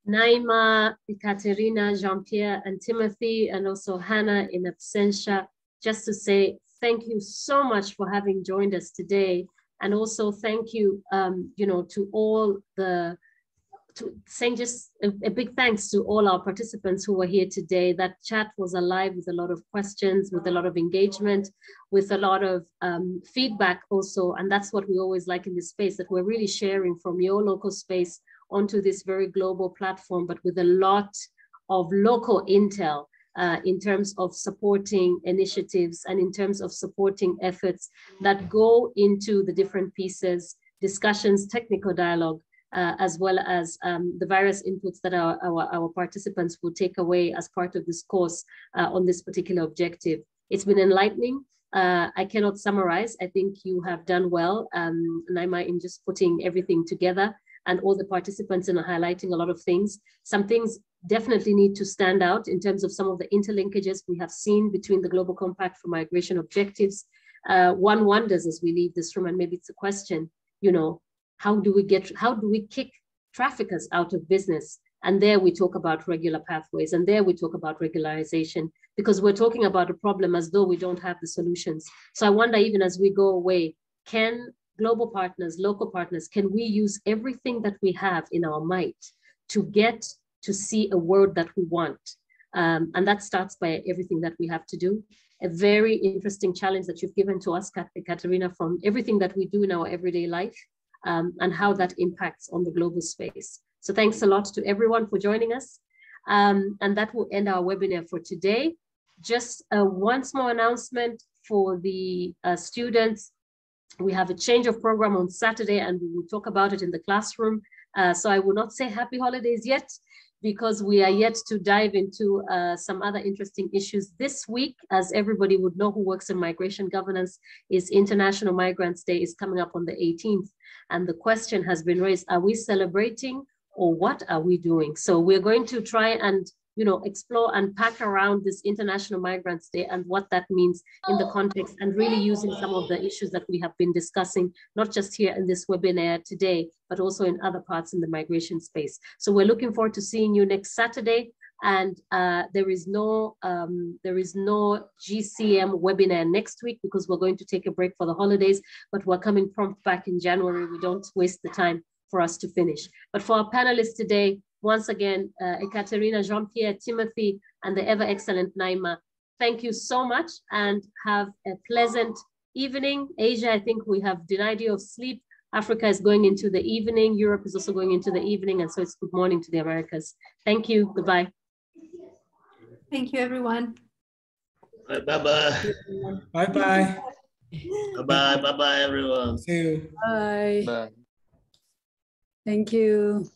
Naima, Ekaterina, Jean-Pierre, and Timothy, and also Hannah in absentia, just to say thank you so much for having joined us today. And also thank you, to all saying just a big thanks to all our participants who were here today. That chat was alive with a lot of questions, with a lot of engagement, with a lot of feedback also. And that's what we always like in this space, that we're really sharing from your local space onto this very global platform, but with a lot of local intel in terms of supporting initiatives and in terms of supporting efforts that go into the different pieces, discussions, technical dialogue, as well as the various inputs that our participants will take away as part of this course on this particular objective. It's been enlightening. I cannot summarize. I think you have done well, Naima, in just putting everything together, and all the participants in highlighting a lot of things. Some things definitely need to stand out in terms of some of the interlinkages we have seen between the Global Compact for Migration objectives. One wonders as we leave this room, and maybe it's a question, you know, how do we kick traffickers out of business? And there we talk about regular pathways, and there we talk about regularization, because we're talking about a problem as though we don't have the solutions. So I wonder, even as we go away, can global partners, local partners, can we use everything that we have in our might to get to see a world that we want? And that starts by everything that we have to do. A very interesting challenge that you've given to us, Katerina, from everything that we do in our everyday life, and how that impacts on the global space. So thanks a lot to everyone for joining us. And that will end our webinar for today. Just one small announcement for the students. We have a change of program on Saturday, and we will talk about it in the classroom. So I will not say happy holidays yet, because we are yet to dive into some other interesting issues. This week, as everybody would know who works in migration governance, is International Migrants Day, is coming up on the 18th. And the question has been raised, are we celebrating, or what are we doing? So we're going to try and, you know, explore and pack around this International Migrants Day and what that means in the context, and really using some of the issues that we have been discussing, not just here in this webinar today, but also in other parts in the migration space. So we're looking forward to seeing you next Saturday. And there is no GCM webinar next week, because we're going to take a break for the holidays, but we're coming prompt back in January. We don't waste the time for us to finish. But for our panelists today, once again, Ekaterina, Jean-Pierre, Timothy, and the ever excellent Naima, thank you so much, and have a pleasant evening. Asia, I think we have denied you of sleep. Africa is going into the evening. Europe is also going into the evening. And so it's good morning to the Americas. Thank you. Goodbye. Thank you, everyone. Bye-bye. Bye-bye. Bye-bye. Bye-bye, everyone. See you. Bye. Bye. Thank you.